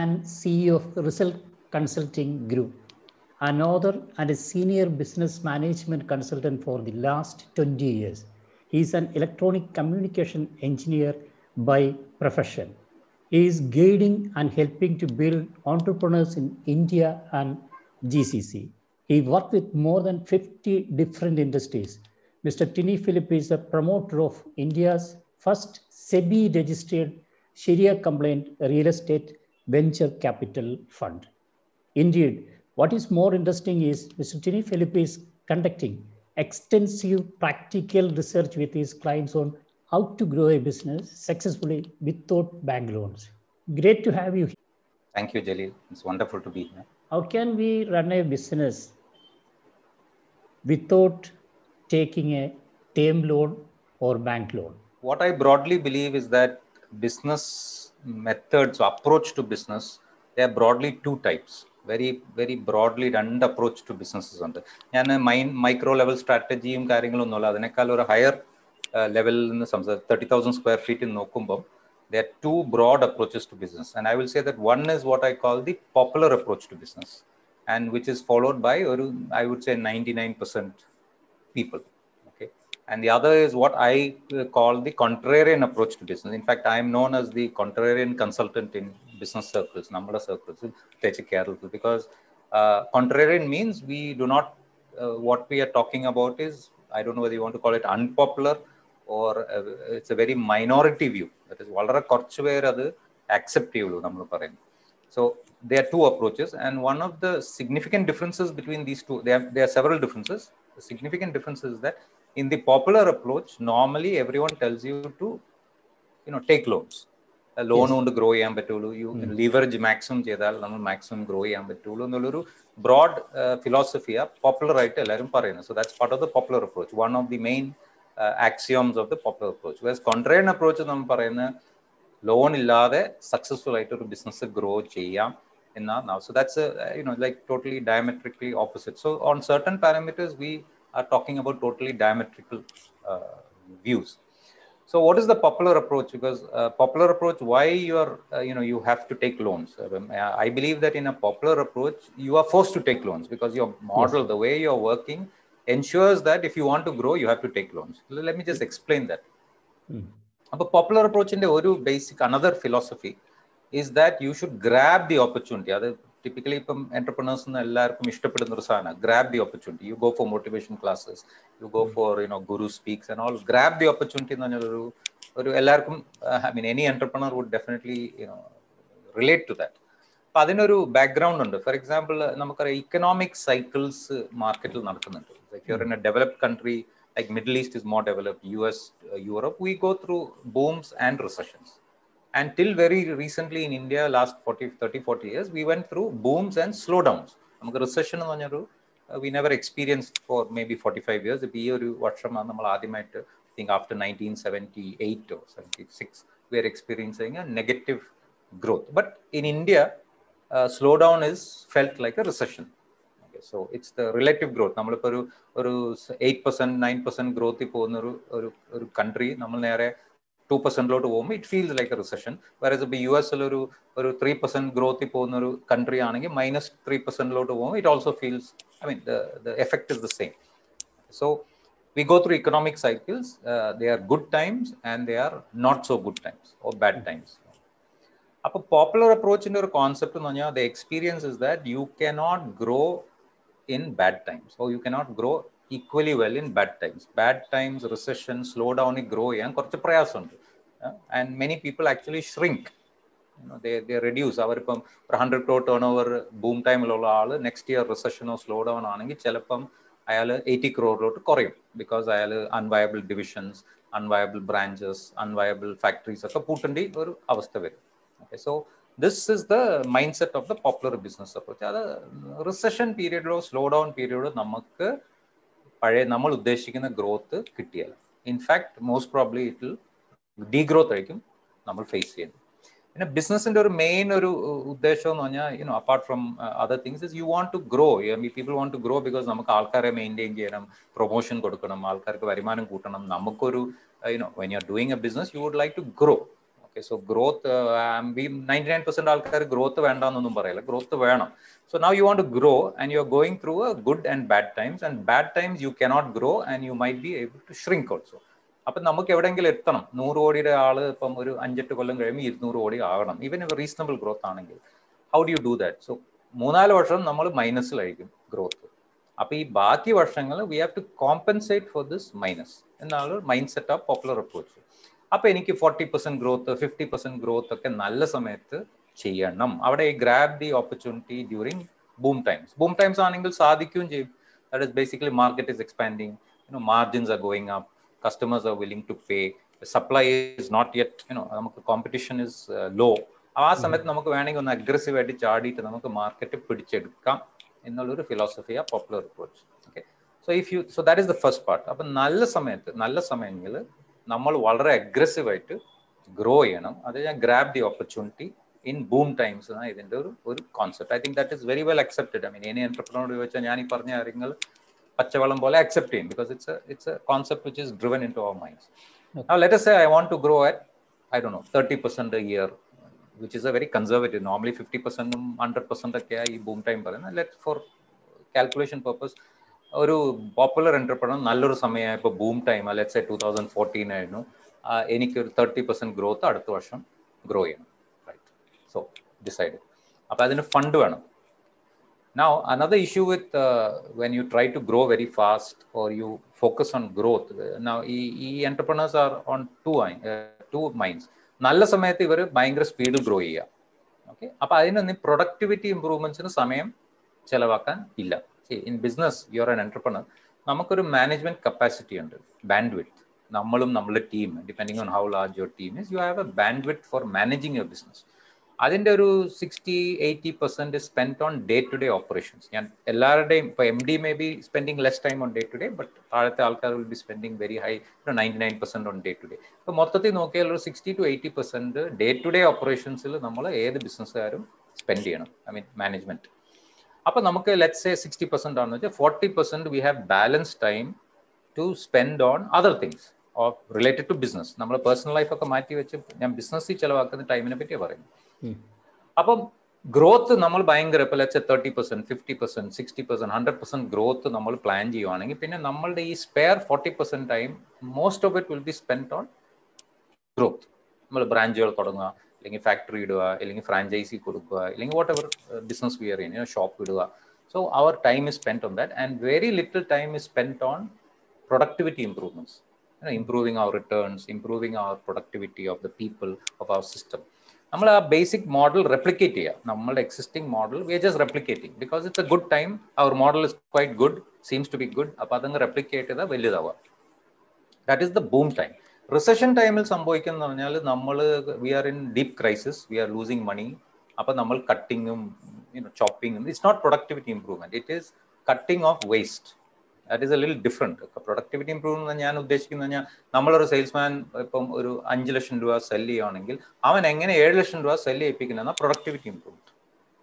and CEO of Result Consulting Group, an author and a senior business management consultant for the last 20 years. He is an electronic communication engineer by profession. He is guiding and helping to build entrepreneurs in India and GCC. He worked with more than 50 different industries. Mr. Tini Philip is a promoter of India's first SEBI-registered Sharia-compliant real estate venture capital fund. Indeed, what is more interesting is Mr. Tini Philip is conducting extensive practical research with his clients on how to grow a business successfully without bank loans. Great to have you here. Thank you, Jalil. It's wonderful to be here. How can we run a business without taking a term loan or bank loan? What I broadly believe is that business methods or approach to business, there are broadly two types. Very, very broadly രണ്ട് approach to businesses ഉണ്ട്. ഞാൻ micro level സ്ട്രാറ്റജിയും കാര്യങ്ങളൊന്നുമല്ല, അതിനേക്കാൾ ഒരു higher ലെവലിൽ നിന്ന് 30,000 square feet നോക്കുമ്പോൾ there are two broad approaches to business. And I will say that one is what I call the popular approach to business, and which is followed by, I would say, 99% people. Okay. And the other is what I call the contrarian approach to business. In fact, I am known as the contrarian consultant in business circles, number circles, because contrarian means we do not, what we are talking about is, I don't know whether you want to call it unpopular or it's a very minority view. That is, വളരെ കുറച്ച് പേര് അത് accept ചെയ്യുള്ളൂ നമ്മൾ പറയുന്നത്. So there are two approaches, and one of the significant differences between these two, there are several differences. The significant difference is that in the popular approach, normally everyone tells you to, take loans. A loan കൊണ്ട് grow ചെയ്യാൻ പറ്റുള്ളൂ. You leverage maximum ചെയ്താൽ നമ്മൾ maximum grow ചെയ്യാൻ പറ്റുള്ളൂ എന്നുള്ളൊരു broad philosophy popular ആയിട്ട് എല്ലാവരും പറയുന്നത്. So that's part of the popular approach, one of the main axioms of the popular approach. Whereas contrarian approach നമ്മൾ പറയുന്ന ലോൺ ഇല്ലാതെ സക്സസ്ഫുൾ ആയിട്ട് ഒരു ബിസിനസ് ഗ്രോ ചെയ്യാം എന്നാണ്. So that's like totally diametrically opposite. So on certain parameters we are talking about totally diametrical views. So what is the popular approach? Because popular approach, why you are you have to take loans. I believe that in a popular approach you are forced to take loans because your model, the way you are working, ensures that if you want to grow you have to take loans. Let me just explain that. A popular approach in the basic another philosophy is that you should grab the opportunity. Typically entrepreneurs grab the opportunity. You go for motivation classes, you go for guru speaks and all. Grab the opportunity. I mean, any entrepreneur would definitely relate to that. അതിനൊരു background ഉണ്ട്. For example നമുക്കറിയാം economic cycles മാർക്കറ്റിൽ നടക്കുന്നുണ്ട്. If you're in a developed country like Middle East is more developed, US, Europe, we go through booms and recessions. And till very recently in India, last 30-40 years, we went through booms and slowdowns. നമുക്ക് recession എന്ന് പറഞ്ഞൊരു we never experienced for maybe 45 years. ഇപ്പോൾ ഈ ഒരു വർഷമാണ് നമ്മൾ ആദ്യമായിട്ട്, I think after 1978 or 76, we are experiencing a negative growth. But in India, slowdown is felt like a recession. Okay, so it's the relative growth. നമ്മളിപ്പോൾ ഒരു 8%, 9% growth പോകുന്ന ഒരു country നമ്മൾ നേരെ 2% ലോട്ട് പോകുമ്പോൾ it feels like a recession. Whereas ഇപ്പോൾ US-ൽ ഒരു 3% growth പോകുന്ന ഒരു country ആണെങ്കിൽ -3% ലോട്ട് പോകുമ്പോൾ it also feels, I mean, the effect is the same. So we go through economic cycles. They are good times and they are not so good times or bad times. A popular approach in your concept, the experience is that you cannot grow in bad times, or you cannot grow equally well in bad times. Bad times, recession, slowdown, grow and many people actually shrink. They reduce. Our 100 crore turnover boom time next year recession or slowdown ആണെങ്കിൽ ചിലപ്പം അയാൾ 80 crore കുറയും because അയാൾ unviable divisions, unviable branches, unviable factories ഒക്കെ പൂട്ടേണ്ടി ഒരു അവസ്ഥ വരും. Okay, so this is the mindset of the popular business approach. അത് recession period or slowdown period നമുക്ക് പഴയ നമ്മൾ ഉദ്ദേശിക്കുന്ന ഗ്രോത്ത് കിട്ടിയാൽ, in fact most probably it will degrowth ആയിരിക്കും നമ്മൾ ഫേസ് ചെയ്യുന്നത്. പിന്നെ ബിസിനസിന്റെ ഒരു മെയിൻ ഒരു ഉദ്ദേശം എന്ന് പറഞ്ഞാൽ apart from other things is you want to grow. People want to grow because നമുക്ക് ആൾക്കാരെ മെയിൻറ്റെയിൻ ചെയ്യണം, പ്രൊമോഷൻ കൊടുക്കണം, ആൾക്കാർക്ക് വരുമാനം കൂട്ടണം. നമുക്കൊരു when you're doing a business you would like to grow. Okay, so growth, 99% ആൾക്കാർ ഗ്രോത്ത് വേണ്ടെന്നൊന്നും പറയില്ല, ഗ്രോത്ത് വേണം. So now you want to grow and you're going through a good and bad times, and bad times you cannot grow and you might be able to shrink also. അപ്പം നമുക്ക് എവിടെയെങ്കിലും എത്തണം. 100 കോടിയുടെ ആള് ഇപ്പം ഒരു 5-8 കൊല്ലം കഴിയുമ്പോൾ 200 കോടി ആകണം, ഈവൻ റീസണബിൾ ഗ്രോത്ത് ആണെങ്കിൽ. How do you do that? So 3-4 വർഷം നമ്മൾ മൈനസിലായിരിക്കും ഗ്രോത്ത്. അപ്പോൾ ഈ ബാക്കി വർഷങ്ങൾ we have to compensate for this minus എന്നാണ് mind set of popular approach. അപ്പോൾ എനിക്ക് 40% ഗ്രോത്ത്, 50% ഗ്രോത്ത് ഒക്കെ നല്ല സമയത്ത് ചെയ്യണം. അവിടെ grab the opportunity during boom times. Boom times ആണെങ്കിൽ സാധിക്കുകയും ചെയ്യും. That is basically market is expanding, margins are going up, customers are willing to pay, the supply is not yet, നമുക്ക് competition is low. ആ സമയത്ത് നമുക്ക് വേണമെങ്കിൽ ഒന്ന് aggressive ആയിട്ട് ചാടിയിട്ട് നമുക്ക് മാർക്കറ്റ് പിടിച്ചെടുക്കാം എന്നുള്ളൊരു ഫിലോസഫിയാ popular approach. Okay, so that is the first part. അപ്പം നല്ല സമയങ്ങളിൽ നമ്മൾ വളരെ അഗ്രസീവായിട്ട് ഗ്രോ ചെയ്യണം. അത് ഞാൻ grab the opportunity in boom times എന്നാണ് ഇതിൻ്റെ ഒരു concept. I think that is very well accepted. I mean any എന്റർപ്രണറോട് ചോദിച്ചാൽ ഞാൻ ഈ പറഞ്ഞ കാര്യങ്ങൾ പച്ചവെള്ളം പോലെ അക്സെപ്റ്റ് ചെയ്യും, because it's a concept which is driven into our minds. Okay. Now let us say I want to grow at, I don't know, 30% a year, which is a very conservative. Normally 50% 100% ഒക്കെ ഈ boom time പറയുന്നത്. Let for calculation purpose ഒരു popular entrepreneur നല്ലൊരു സമയം ഇപ്പോൾ boom time, let's say 2014 ആയിരുന്നു, എനിക്കൊരു 30% growth അടുത്ത വർഷം ഗ്രോ ചെയ്യണം, റൈറ്റ്? So decide. അപ്പോൾ അതിന് ഫണ്ട് വേണം. Now, another issue with when you try to grow very fast or you focus on growth, now entrepreneurs are on two minds. നല്ല സമയത്ത് ഇവർ ഭയങ്കര സ്പീഡിൽ ഗ്രോ ചെയ്യുക. ഓക്കെ, അപ്പോൾ അതിനൊന്നും പ്രൊഡക്ടിവിറ്റി ഇംപ്രൂവ്മെന്റ്സിന് സമയം ചെലവാക്കാൻ ഇല്ല. In business you are an entrepreneur, നമുക്കൊരു മാനേജ്മെന്റ് കപ്പാസിറ്റി ഉണ്ട്, ബാൻഡ് വിഡ്ത്ത്. നമ്മളും നമ്മുടെ team, depending on how large your team is, you have a bandwidth for managing your business. അതിൻ്റെ ഒരു 60-80% spend on day to day operations. ഞാൻ എല്ലാവരുടെയും ഇപ്പോൾ MD may be spending less time on day to day, but താഴത്തെ ആൾക്കാർ will be spending very high 99% on day to day. ഇപ്പോൾ മൊത്തത്തിൽ നോക്കിയാൽ ഒരു 60-80% ഡേ ടു ഡേ ഓപ്പറേഷൻസിൽ നമ്മൾ ഏത് ബിസിനസ്സുകാരും സ്പെൻഡ് ചെയ്യണം, ഐ മീൻ മാനേജ്മെന്റ്. അപ്പോൾ നമുക്ക് ലെറ്റ്സ് സേ 60% ആണെന്ന് വെച്ചാൽ 40% we have balance time to spend on other things or related to business. നമ്മൾ പേഴ്സണൽ ലൈഫൊക്കെ മാറ്റി വെച്ച് ഞാൻ ബിസിനസ്സിൽ ചിലവാക്കുന്ന ടൈമിനെ പറ്റിയാണ് പറയുന്നത്. അപ്പം ഗ്രോത്ത് നമ്മൾ ഭയങ്കര ഇപ്പോൾ ലെറ്റ്സ് 30%, 50%, 60%, 100% ഗ്രോത്ത് നമ്മൾ പ്ലാൻ ചെയ്യുവാണെങ്കിൽ പിന്നെ നമ്മളുടെ ഈ spare 40% time most of it will be spend on growth. നമ്മൾ ബ്രാഞ്ചുകൾ തുടങ്ങുക, അല്ലെങ്കിൽ ഫാക്ടറി ഇടുക, അല്ലെങ്കിൽ ഫ്രാഞ്ചൈസി കൊടുക്കുക, അല്ലെങ്കിൽ whatever business we are in, shop ഇടുക. So our time is spend on that and very little time is spend on productivity improvements, improving our returns, improving our productivity of the people of our system. നമ്മൾ ആ basic model replicate ചെയ്യുക. നമ്മളുടെ existing model we are just replicating because it's a good time, our model is quite good, seems to be good. അപ്പോൾ അതങ്ങ് റെപ്ലിക്കേറ്റ് ചെയ്താൽ വലുതാവുക. That is the boom time. Recession ടൈമിൽ സംഭവിക്കുന്നത് പറഞ്ഞാൽ നമ്മൾ we are in deep crisis, we are losing money. അപ്പോൾ നമ്മൾ കട്ടിങ്ങും ചോപ്പിങ്ങും, it's not productivity improvement, it is cutting of waste. That is a little different. Productivity improvement ഞാൻ ഉദ്ദേശിക്കുന്നത് കഴിഞ്ഞാൽ നമ്മളൊരു സെയിൽസ്മാൻ ഇപ്പം ഒരു 5 ലക്ഷം രൂപ സെല് ചെയ്യുകയാണെങ്കിൽ അവൻ എങ്ങനെ 7 ലക്ഷം രൂപ സെല് ചെയ്യിപ്പിക്കുന്നതെന്ന പ്രൊഡക്ടിവിറ്റി ഇംപ്രൂവ്മെന്റ്.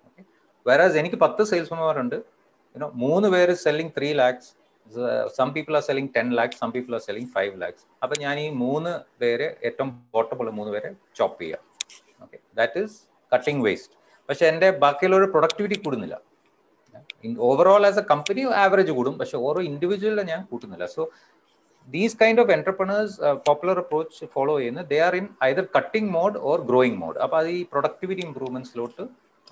ഓക്കെ, വേറാസ് എനിക്ക് 10 സെയിൽസ്മാൻമാരുണ്ട്, 3 പേര് selling 3 lakhs, some people are selling 10 lakhs, some people are selling 5 lakhs. അപ്പം ഞാൻ ഈ 3 പേരെ, ഏറ്റവും ബോട്ടമുള്ള 3 പേരെ ചോപ്പ് ചെയ്യുക. Okay, that is cutting waste. പക്ഷെ എൻ്റെ ബാക്കിയുള്ളൊരു പ്രൊഡക്ടിവിറ്റി കൂടുന്നില്ല. Overall as a company average കൂടും, പക്ഷെ ഓരോ ഇൻഡിവിജ്വലിനെ ഞാൻ കൂട്ടുന്നില്ല. So these kind of entrepreneurs popular approach follow ചെയ്യുന്നത്, they are in either cutting mode or growing mode. അപ്പോൾ അത് ഈ പ്രൊഡക്ടിവിറ്റി ഇംപ്രൂവ്മെന്റ്സിലോട്ട്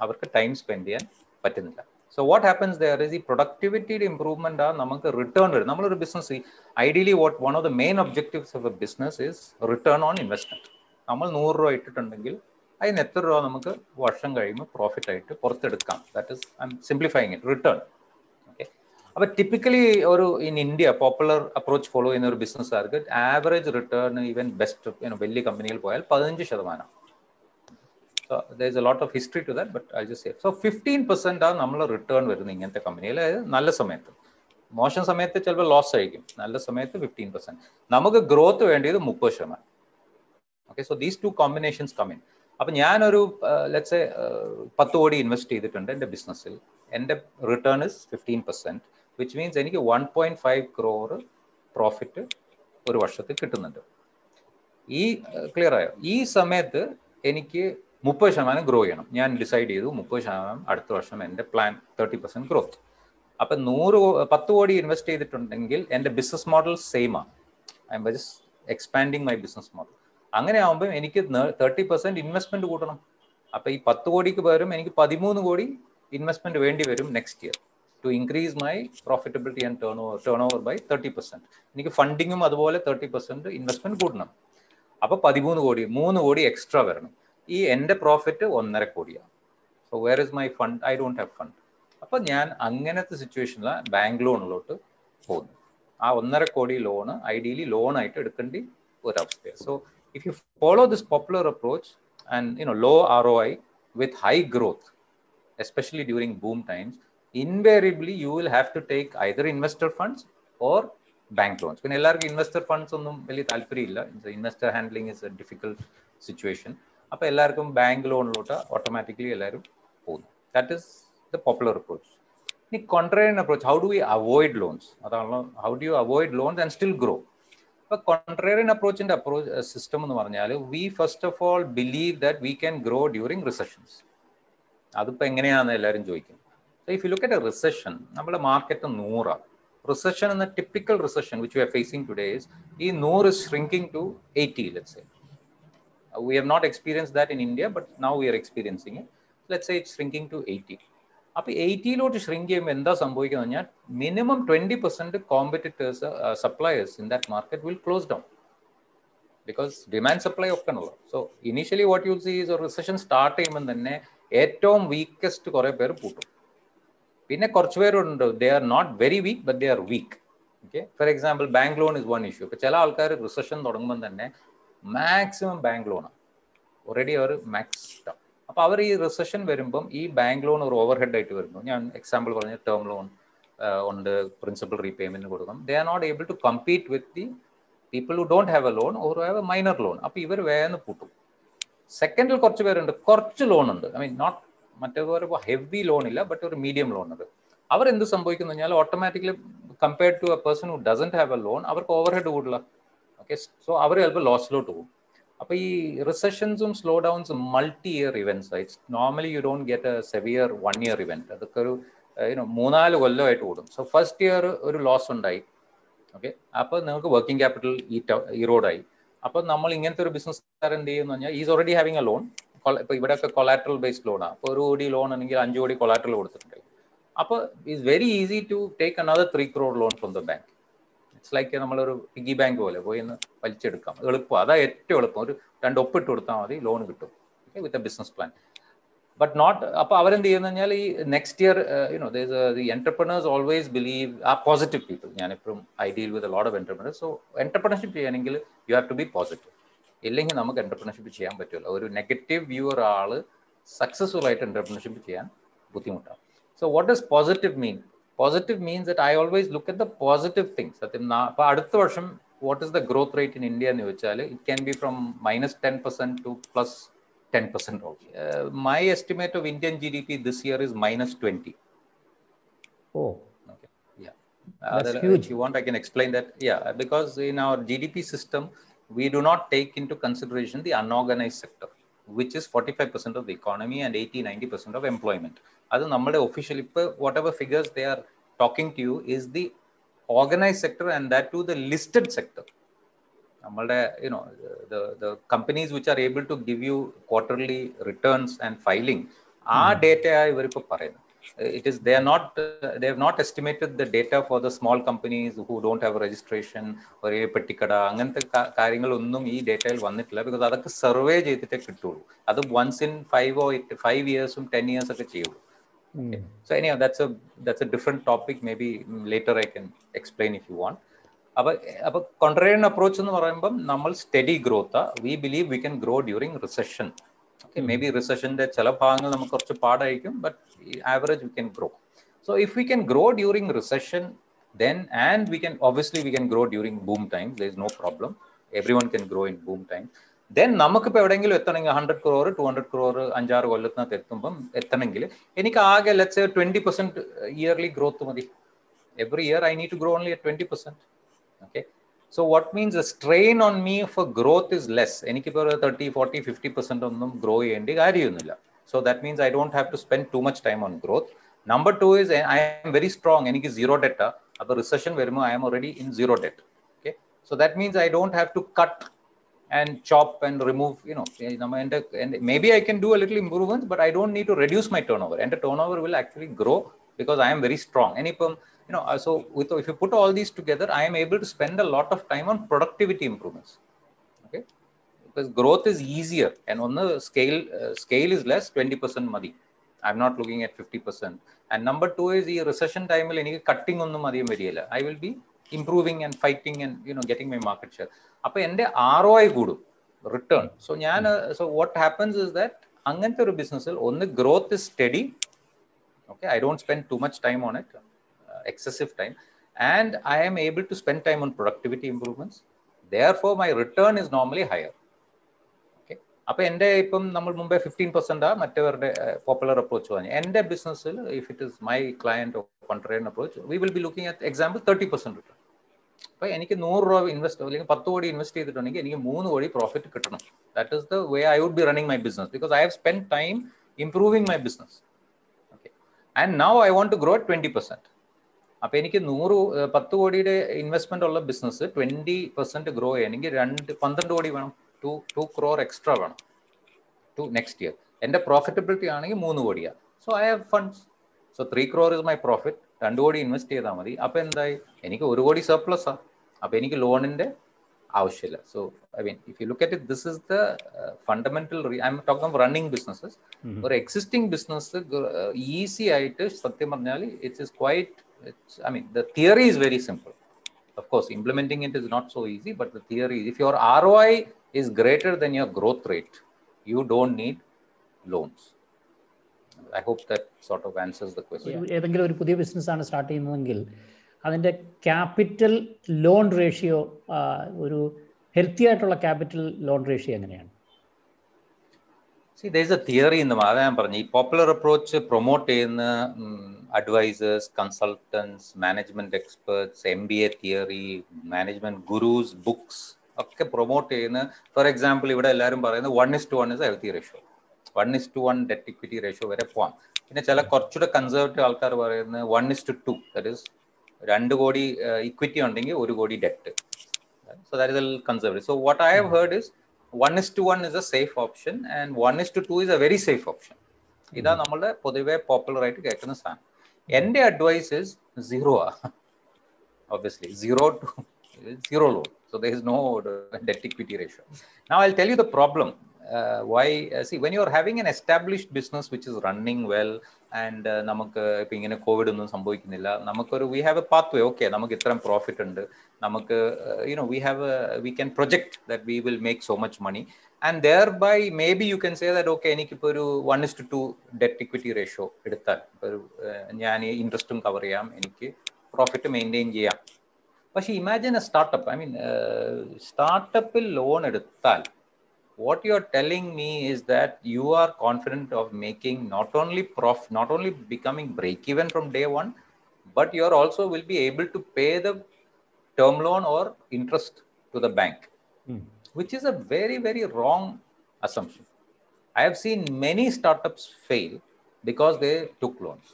അവർക്ക് ടൈം സ്പെൻഡ് ചെയ്യാൻ പറ്റുന്നില്ല. So what happens there is, ഈ പ്രൊഡക്ടിവിറ്റിയുടെ ഇംപ്രൂവ്മെന്റ് ആണ് നമുക്ക് റിട്ടേൺ വരും. നമ്മളൊരു business ideally one of the main objectives of a business is return on investment. നമ്മൾ 100 രൂപ ഇട്ടിട്ടുണ്ടെങ്കിൽ അതിന് എത്ര രൂപ നമുക്ക് വർഷം കഴിയുമ്പോൾ പ്രോഫിറ്റ് ആയിട്ട് പുറത്തെടുക്കാം. That is I'm simplifying it, return. Okay, അപ്പോൾ ടിപ്പിക്കലി ഒരു in India popular approach follow ചെയ്യുന്ന ഒരു ബിസിനസ്സുകാർക്ക് ആവറേജ് റിട്ടേൺ ഈവൻ ബെസ്റ്റ് വലിയ കമ്പനിയിൽ പോയാൽ 15%. So there is a lot of history to that, but I just say. So 15% ആണ് നമ്മൾ റിട്ടേൺ വരുന്നത് ഇങ്ങനത്തെ കമ്പനിയിൽ. അതായത് നല്ല സമയത്ത്. മോശം സമയത്ത് ചിലപ്പോൾ ലോസ് ആയിരിക്കും, നല്ല സമയത്ത് 15%. നമുക്ക് ഗ്രോത്ത് വേണ്ടിയത് 30%. Okay, so these 2 combinations come in. അപ്പം ഞാനൊരു ലെറ്റ്സ് 10 കോടി ഇൻവെസ്റ്റ് ചെയ്തിട്ടുണ്ട് എൻ്റെ ബിസിനസ്സിൽ. എൻ്റെ റിട്ടേൺ ഇസ് 15%, വിച്ച് മീൻസ് എനിക്ക് 1.5 crore പ്രോഫിറ്റ് ഒരു വർഷത്തിൽ കിട്ടുന്നുണ്ട്. ഈ ക്ലിയർ ആയോ? ഈ സമയത്ത് എനിക്ക് 30% ഗ്രോ ചെയ്യണം. ഞാൻ ഡിസൈഡ് ചെയ്തു 30% അടുത്ത വർഷം എൻ്റെ പ്ലാൻ 30% ഗ്രോത്ത്. അപ്പം 10 കോടി ഇൻവെസ്റ്റ് ചെയ്തിട്ടുണ്ടെങ്കിൽ എൻ്റെ ബിസിനസ് മോഡൽ സെയിം ആണ്. I am just expanding my business model. അങ്ങനെ ആകുമ്പോൾ എനിക്ക് 30% ഇൻവെസ്റ്റ്മെന്റ് കൂട്ടണം. അപ്പം ഈ 10 കോടിക്ക് പകരം എനിക്ക് 13 കോടി ഇൻവെസ്റ്റ്മെന്റ് വേണ്ടി വരും next year to increase my profitability and turnover by 30%. എനിക്ക് ഫണ്ടിങ്ങും അതുപോലെ 30% ഇൻവെസ്റ്റ്മെന്റ് കൂട്ടണം. അപ്പോൾ 13 കോടി, 3 കോടി എക്സ്ട്രാ വരണം. ഈ എൻ്റെ പ്രോഫിറ്റ് 1.5 കോടിയാണ്. So where is my fund? I don't have fund. അപ്പം ഞാൻ അങ്ങനത്തെ സിറ്റുവേഷനിലാണ് ബാങ്ക് ലോണിലോട്ട് പോകുന്നത്. ആ 1.5 കോടി ലോണ് ഐഡിയലി ലോണായിട്ട് എടുക്കേണ്ടി ഒരവസ്ഥയാണ്. So if you follow this popular approach and low ROI with high growth, especially during boom times, invariably you will have to take either investor funds or bank loans. പിന്നെ എല്ലാവർക്കും investor funds ഒന്നും വലിയ താല്പര്യമില്ല. Investor handling is a difficult situation. അപ്പോൾ എല്ലാവർക്കും bank ലോണിലോട്ട് automatically എല്ലാവരും പോകുന്നു. That is the popular approach. ഇനി contrarian approach, how do we avoid loans? അതാണല്ലോ, how do you avoid loans and still grow? അപ്പോൾ കോൺട്രേറിയൻ അപ്രോച്ചിൻ്റെ സിസ്റ്റം എന്ന് പറഞ്ഞാൽ, we first of all believe that we can grow during recessions. അതിപ്പോൾ എങ്ങനെയാണെന്ന് എല്ലാവരും ചോദിക്കും. So if you look at a recession, നമ്മുടെ മാർക്കറ്റ് 100ആണ്. റിസഷൻ എന്ന typical recession which we are facing today is ഈ 100 is shrinking to 80, let's say. We have not experienced that in India, but now we are experiencing it. Let's say it's shrinking to 80. അപ്പോൾ 80-ലോട്ട് shrink ചെയ്യുമ്പോൾ എന്താ സംഭവിക്കുന്നത് പറഞ്ഞാൽ minimum 20% competitors, suppliers in that market will close down, because demand supply ഒക്കെ ഉള്ളത്. So initially what you see is recession start ചെയ്യുമ്പോൾ തന്നെ ഏറ്റവും വീക്കസ്റ്റ് കുറേ പേര് പൂട്ടും. പിന്നെ കുറച്ച് പേരുണ്ട്, they are not very weak but they are weak. Okay, for example bank loan is one issue. ഇപ്പോൾ ചില ആൾക്കാർ റിസഷൻ തുടങ്ങുമ്പോൾ തന്നെ മാക്സിമം ബാങ്ക് ലോണാണ്, ഓൾറെഡി അവർ മാക്സ്ഡ്. അപ്പോൾ അവർ ഈ റിസഷൻ വരുമ്പം ഈ ബാങ്ക് ലോൺ ഒരു ഓവർ ഹെഡ് ആയിട്ട് വരുന്നു. ഞാൻ എക്സാമ്പിൾ പറഞ്ഞ ടേം ലോൺ ഉണ്ട്, പ്രിൻസിപ്പൽ റീപേയ്മെന്റ് കൊടുക്കണം. They are not able to compete with the people who don't have a loan or have A minor loan. അപ്പോൾ ഇവർ വേഗം പൂട്ടും. സെക്കൻഡിൽ കുറച്ച് പേരുണ്ട്, കുറച്ച് ലോൺ ഉണ്ട്, ഐ മീൻ നോട്ട് മറ്റേപോലെ ഹെവി ലോൺ ഇല്ല, ബട്ട് ഒരു മീഡിയം ലോൺ ഉണ്ട്. അവരെന്ത് സംഭവിക്കുന്നു കഴിഞ്ഞാൽ automatically compared to a person who doesn't have a loan, അവർക്ക് ഓവർ ഹെഡ് കൂടില്ല. ഓക്കെ, സോ അവർ ചിലപ്പോൾ ലോസിലോട്ട് പോകും. അപ്പോൾ ഈ റിസഷൻസും സ്ലോ ഡൗൺസും multi year events. It's normally you don't get a severe 1 year event. അതൊക്കെ ഒരു 3-4 കൊല്ലമായിട്ട് കൂടും. സോ ഫസ്റ്റ് ഇയർ ഒരു ലോസ് ഉണ്ടായി. ഓക്കെ, അപ്പോൾ നിങ്ങൾക്ക് വർക്കിംഗ് ക്യാപിറ്റൽ ഈറോഡായി. അപ്പോൾ നമ്മൾ ഇങ്ങനത്തെ ഒരു ബിസിനസ്സുകാരൻ എന്ത് ചെയ്യുമെന്ന് പറഞ്ഞാൽ is already having A loan. ഇപ്പോൾ ഇവിടെയൊക്കെ കൊളാട്രൽ ബേസ്ഡ് ലോണാണ്. അപ്പോൾ 1 കോടി ലോൺ ആണെങ്കിൽ 5 കോടി കൊളാട്രൽ കൊടുത്തിട്ടുണ്ട്. അപ്പോൾ it's very easy to take another 3 crore loan from the bank. It's like നമ്മളൊരു പിഗി ബാങ്ക് പോലെ പോയി ഒന്ന് വലിച്ചെടുക്കാം. എളുപ്പം, അതാ ഏറ്റവും എളുപ്പം. ഒരു 2 ഒപ്പിട്ട് കൊടുത്താൽ മതി, ലോൺ കിട്ടും. Okay, with a business plan. But not. അപ്പോൾ അവരെന്ത് ചെയ്യുന്ന കഴിഞ്ഞാൽ ഈ next year the entrepreneurs always believe ആ പോസിറ്റീവ് പീപ്പിൾ. ഞാനിപ്പോഴും I deal with a lot of entrepreneurs. So entrepreneurship ചെയ്യണമെങ്കിൽ you have to be positive. ഇല്ലെങ്കിൽ നമുക്ക് എന്റർപ്രണർഷിപ്പ് ചെയ്യാൻ പറ്റില്ല. ഒരു നെഗറ്റീവ് വ്യൂ ഒരാൾ സക്സസ്ഫുൾ ആയിട്ട് എന്റർപ്രണർഷിപ്പ് ചെയ്യാൻ ബുദ്ധിമുട്ടാണ്. So what does positive mean? Positive means that I always look at the positive things. അപ്പോൾ അടുത്ത വർഷം what is the growth rate in India എന്ന് ചോദിച്ചാൽ it can be from -10% to +10% also. My estimate of Indian GDP this year is -20. Oh, okay, yeah. That's huge. If you want, I can explain that. Yeah, because in our GDP system, we do not take into consideration the unorganized sector, which is 45% of the economy and 80-90% of employment. അത് നമ്മുടെ official ഇപ്പോൾ whatever figures they are talking to you is the organized sector, and that too the listed sector. നമ്മളുടെ the companies which are able to give you quarterly returns and filing, ആ data ഇവരിപ്പോൾ പറയുന്നത്. It is they have not estimated the data for the small companies who don't have a registration, ഒരേ പെട്ടിക്കട, അങ്ങനത്തെ കാര്യങ്ങളൊന്നും ഈ ഡേറ്റയിൽ വന്നിട്ടില്ല. Because അതൊക്കെ survey ചെയ്തിട്ടേ കിട്ടുള്ളൂ. അത് once in 5 years 10 years ഒക്കെ ചെയ്യുള്ളൂ. So anyhow, that's a different topic. Maybe later I can explain if you want. അപ്പോൾ കോൺട്രേറിയൻ അപ്രോച്ച് എന്ന് പറയുമ്പം നമ്മൾ steady growth. We believe we can grow during recession. Okay, maybe റിസഷൻ്റെ ചില ഭാഗങ്ങൾ നമുക്ക് കുറച്ച് പാടായിരിക്കും, but average we can grow. So if we can grow during recession, then and we can grow during boom times. There is no problem. Everyone can grow in boom time. Then നമുക്കിപ്പോൾ എവിടെയെങ്കിലും എത്തണമെങ്കിൽ 100 crore 200 crore 5-6 കൊല്ലത്തിനകത്ത് എത്തുമ്പം എത്തണമെങ്കിൽ എനിക്ക് ആകെ let's say 20% yearly growth മതി. Every year I need to grow only at 20%. Okay, So what means the strain on me for growth is less. എനിക്ക് ഇപ്പോൾ 30, 40, 50% ഒന്നും ഗ്രോ ചെയ്യേണ്ട കാര്യമൊന്നുമില്ല. So that means I don't have to spend too much time on growth. Number two is I am very strong. എനിക്ക് zero debt. അപ്പോൾ recession വരുമ്പോൾ I am already in zero debt. Okay. So that means I don't have to cut and chop and remove, and maybe I can do a little improvements, but I don't need to reduce my turnover. And the turnover will actually grow because I am very strong. And so if you put all these together, I am able to spend a lot of time on productivity improvements. Okay, because growth is easier, and on the scale is less. 20% madi. I'm not looking at 50%. And number two is the recession time will any cutting on the madi mediala. I will be improving and fighting and getting my market share. Appo ende ROI goodu return. So what happens is that angante oru business il on the growth is steady. Okay, I don't spend too much time on it, excessive time, and I am able to spend time on productivity improvements. Therefore, my return is normally higher. Okay, അപ്പോൾ എൻ്റെ ഇപ്പം നമ്മൾ മുമ്പേ 15% മറ്റവരുടെ popular approach പറഞ്ഞു. എൻ്റെ ബിസിനസ്സിൽ if it is my client contrarian approach, we will be looking at example 30% return. അപ്പോൾ എനിക്ക് 100 രൂപ ഇൻവെസ്റ്റ് അല്ലെങ്കിൽ 10 കോടി ഇൻവെസ്റ്റ് ചെയ്തിട്ടുണ്ടെങ്കിൽ എനിക്ക് 3 കോടി പ്രോഫിറ്റ് കിട്ടണം. That is the way I would be running my business, because I have spend time improving my business. And now I want to grow at 20%. അപ്പോൾ എനിക്ക് 10 കോടിയുടെ ഇൻവെസ്റ്റ്മെന്റ് ഉള്ള ബിസിനസ് 20% ഗ്രോ ചെയ്യണമെങ്കിൽ 12 കോടി വേണം. 2 crore എക്സ്ട്രാ വേണം to next year. എൻ്റെ profitability ആണെങ്കിൽ 3 കോടിയാണ്. So I have funds. So 3 crore is my profit. 2 കോടി ഇൻവെസ്റ്റ് ചെയ്താൽ മതി. അപ്പോൾ എന്തായി, എനിക്ക് 1 കോടി സർപ്ലസ് ആണ്. അപ്പോൾ എനിക്ക് ലോണിൻ്റെ ആവശ്യമില്ല. So I mean if you look at it, this is the fundamental. I am talking of running businesses. ഒരു എക്സിസ്റ്റിംഗ് ബിസിനസ് ഈസി ആയിട്ട് സത്യം പറഞ്ഞാൽ it's is quite. I mean, the theory is very simple. Of course, implementing it is not so easy, but the theory is, if your ROI is greater than your growth rate, you don't need loans. I hope that sort of answers the question. ഏതെങ്കിലും ഒരു പുതിയ business ആണ് start ചെയ്യുന്നതെങ്കിൽ അതിൻ്റെ capital loan ratio, ഒരു healthy ആയിട്ടുള്ള capital loan ratio എങ്ങനെയാണ്? See, there is a theory in the popular approach promote in advisors, consultants, management experts, MBA theory, management gurus, books. Okay, promote in, for example, ഇവിടെ എല്ലാവരും പറയുന്നത് 1:1 is a healthy ratio. 1:1 debt equity ratio വരെ പോവാം. പിന്നെ ചില കുറച്ചുകൂടെ conservative ആൾക്കാർ പറയുന്നത് 1:2, that is 2 കോടി ഇക്വിറ്റി ഉണ്ടെങ്കിൽ 1 കോടി debt. So that is a little conservative. So what I have heard is 1:1 is a safe option and 1:2 is a very safe option. ഇതാ നമ്മളുടെ പൊതുവെ പോപ്പുലർ ആയിട്ട് കേൾക്കുന്ന സാധനം. എൻ്റെ advice is 0. Obviously 0 loan. So there is no debt equity ratio. Now I'll tell you the problem. Why? See, when you are having an established business which is running well and നമുക്ക് ഇപ്പം ഇങ്ങനെ Covid ഒന്നും സംഭവിക്കുന്നില്ല, നമുക്കൊരു we have a pathway. Okay, നമുക്ക് ഇത്രയും profit ഉണ്ട്, നമുക്ക് we can project that we will make so much money, and thereby maybe you can say that okay, എനിക്കിപ്പോൾ ഒരു 1:2 debt equity ratio എടുത്താൽ ഞാൻ ഇൻട്രസ്റ്റും കവർ ചെയ്യാം, എനിക്ക് പ്രോഫിറ്റ് മെയിൻറ്റെയിൻ ചെയ്യാം. പക്ഷേ imagine a startup. I mean സ്റ്റാർട്ടപ്പിൽ ലോൺ എടുത്താൽ what you are telling me is that you are confident of making not only becoming break even from day one, but you are also will be able to pay the term loan or interest to the bank, which is a very, very wrong assumption. I have seen many startups fail because they took loans.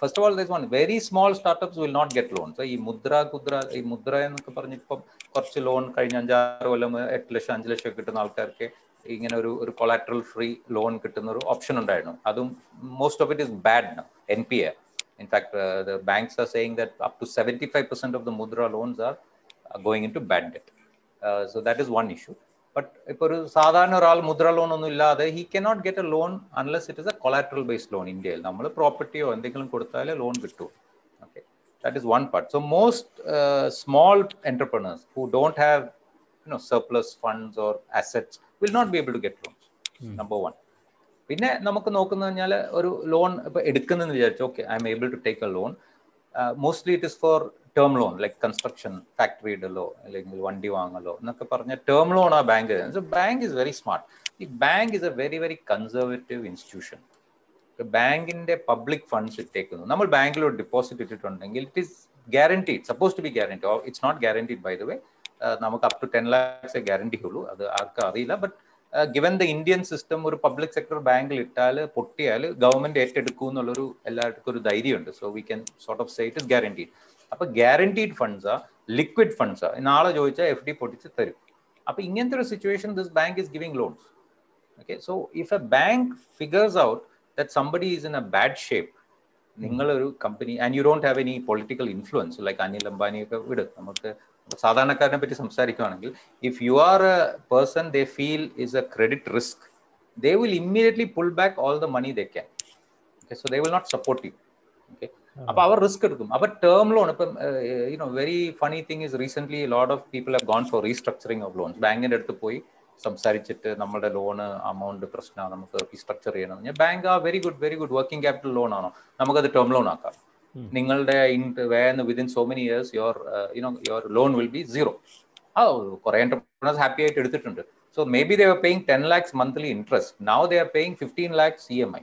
First of all, there's one very small startups will not get loans. So, Mudra എന്നൊക്കെ പറഞ്ഞിപ്പം കുറച്ച് loan കഴിഞ്ഞ 5-6 കൊല്ലം 8 ലക്ഷം 5 ലക്ഷം കിട്ടുന്ന ആൾക്കാർക്ക് ഇങ്ങനെ ഒരു collateral free loan കിട്ടുന്ന ഒരു option ഉണ്ടായിരുന്നു. അതും most of it is bad now, NPA. In fact, the banks are saying that up to 75% of the Mudra loans are going into bad debt. So that is one issue. But ഇപ്പോൾ ഒരു സാധാരണ ഒരാൾ മുദ്ര loan ഒന്നും ഇല്ലാതെ he cannot get a loan unless it is a collateral based loan. ഇന്ത്യയിൽ നമ്മൾ പ്രോപ്പർട്ടിയോ എന്തെങ്കിലും കൊടുത്താലേ ലോൺ കിട്ടൂ. Okay, that is one part. So most small entrepreneurs who don't have surplus funds or assets will not be able to get loans. Number one. പിന്നെ നമുക്ക് നോക്കുന്ന കഴിഞ്ഞാൽ ഒരു ലോൺ ഇപ്പോൾ എടുക്കുന്നതെന്ന് വിചാരിച്ചു, okay I'm able to take a loan. Mostly it is for term loan, like construction, factory ഇടലോ അല്ലെങ്കിൽ വണ്ടി വാങ്ങലോ എന്നൊക്കെ പറഞ്ഞ ടേം ലോൺ ആ bank. So bank is very smart. ഈ bank is a very very conservative institution. ബാങ്കിന്റെ public funds ഇട്ടേക്കുന്നു. നമ്മൾ ബാങ്കിലോട്ട് ഡെപ്പോസിറ്റ് ഇട്ടിട്ടുണ്ടെങ്കിൽ it is guaranteed, supposed to be guaranteed, or it's not guaranteed by the way. നമുക്ക് up to 10 lakhs guarantee ഉള്ളൂ. അത് ആർക്കും അറിയില്ല. But given the Indian system, ഒരു പബ്ലിക് സെക്ടർ ബാങ്കിൽ ഇട്ടാൽ പൊട്ടിയാൽ ഗവൺമെന്റ് ഏറ്റെടുക്കും എന്നുള്ളൊരു എല്ലാവർക്കും ഒരു ധൈര്യമുണ്ട്. So we can sort of say it is guaranteed. അപ്പൊ ഗ്യാരണ്ടീഡ് ഫണ്ട്സാ, ലിക്വിഡ് ഫണ്ട്സാ, നാളെ ചോദിച്ചാൽ FD പൊട്ടിച്ച് തരും. അപ്പൊ ഇങ്ങനത്തെ ഒരു situation this bank is giving loans. Okay, so if a bank figures out that somebody is in a bad shape, നിങ്ങളൊരു company and you don't have any political influence like Anil Ambani ഒക്കെ വിട്, നമുക്ക് സാധാരണക്കാരനെ പറ്റി സംസാരിക്കുകയാണെങ്കിൽ, if you are a person they feel is a credit risk, they will immediately pull back all the money they can. Okay, so they will not support you. Okay, അപ്പൊ അവർ risk എടുക്കും. അപ്പൊ ടേം ലോൺ, ഇപ്പം very funny thing is recent lot of people have gone for restructuring of loans. ബാങ്കിന്റെ അടുത്ത് പോയി സംസാരിച്ചിട്ട് നമ്മുടെ ലോണ് അമൗണ്ട് പ്രശ്നമാണ്, നമുക്ക് റീസ്ട്രക്ചർ ചെയ്യണം. ബാങ്ക് ആ very good working capital loan ആണോ, നമുക്കത് ടേം ലോൺ ആക്കാം. നിങ്ങളുടെ within so many years your loan will be zero. കുറെ എന്റർപ്രണേഴ്സ് ഹാപ്പി ആയിട്ട് എടുത്തിട്ടുണ്ട്. So maybe they are paying 10 lakhs monthly interest, now they are paying 15 lakhs EMI.